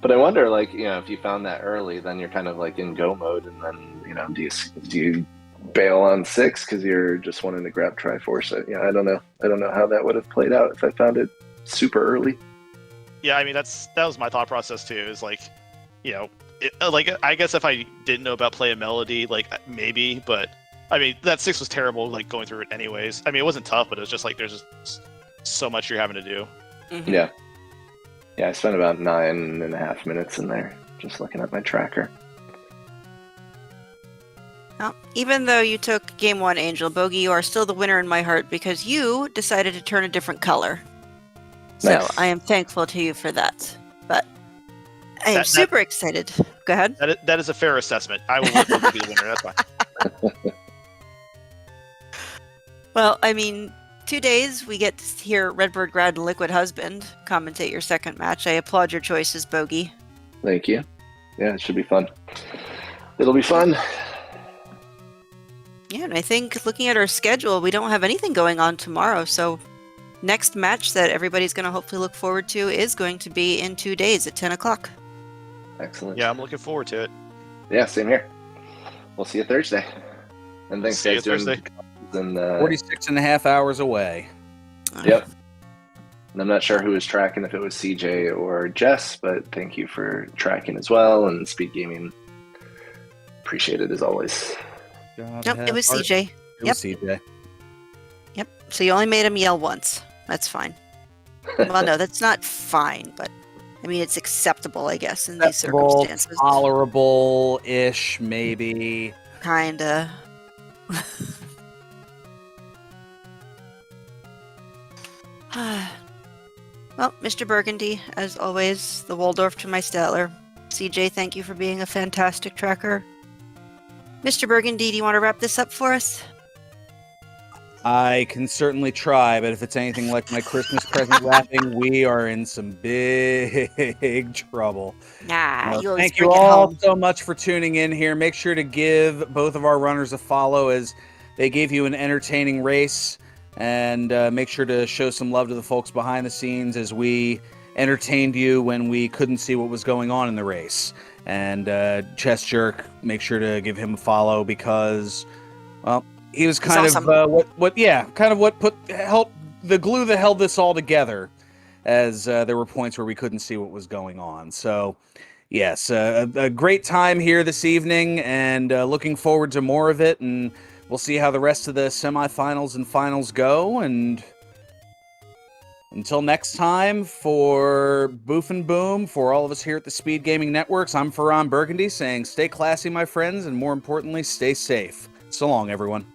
But I wonder, like, if you found that early, then you're kind of like in go mode, and then do you bail on 6 because you're just wanting to grab Triforce? I don't know. I don't know how that would have played out if I found it super early. Yeah, I mean that was my thought process too. Is like, like I guess if I didn't know about Play a Melody, like maybe, but I mean that 6 was terrible. Like going through it anyways. I mean it wasn't tough, but it was just like there's just so much you're having to do. mm-hmm. Yeah. I spent about 9.5 minutes in there just looking at my tracker. Well, even though you took game 1, Angel, Bogie, you are still the winner in my heart because you decided to turn a different color. So Nice. I am thankful to you for that. But I am super excited. Go ahead. That is a fair assessment. I will let Bogie be the winner. That's fine. Well, I mean, 2 days we get to hear Redbird Grad and Liquid Husband commentate your second match. I applaud your choices, Bogie. Thank you. Yeah, it should be fun. It'll be fun. Yeah, and I think looking at our schedule, we don't have anything going on tomorrow. So next match that everybody's going to hopefully look forward to is going to be in 2 days at 10 o'clock. Excellent. Yeah, I'm looking forward to it. Yeah, same here. We'll see you Thursday. And thanks, See you guys. Thursday. And, 46 and a half hours away. Yep. And I'm not sure who was tracking, if it was CJ or Jess, but thank you for tracking as well. And SpeedGaming, appreciate it as always. Nope, it was CJ. It was CJ. Yep. So you only made him yell once. That's fine. Well, no, that's not fine, but I mean, it's acceptable, I guess, in these circumstances. Tolerable-ish, maybe. Kinda. Well, Mr. Burgundy, as always, the Waldorf to my Statler. CJ, thank you for being a fantastic tracker. Mr. Burgundy, do you want to wrap this up for us? I can certainly try, but if it's anything like my Christmas present wrapping, we are in some big trouble. Nah, you always thank bring you it all home. so much for tuning in here. Make sure to give both of our runners a follow as they gave you an entertaining race. And make sure to show some love to the folks behind the scenes as we entertained you when we couldn't see what was going on in the race. And Chess Jerk, make sure to give him a follow because, well, he was kind of what helped the glue that held this all together, as there were points where we couldn't see what was going on. So, yes, a great time here this evening, and looking forward to more of it. And we'll see how the rest of the semifinals and finals go. And until next time, for Boof and Boom, for all of us here at the Speed Gaming Networks, I'm Ferran Burgundy saying stay classy, my friends, and more importantly, stay safe. So long, everyone.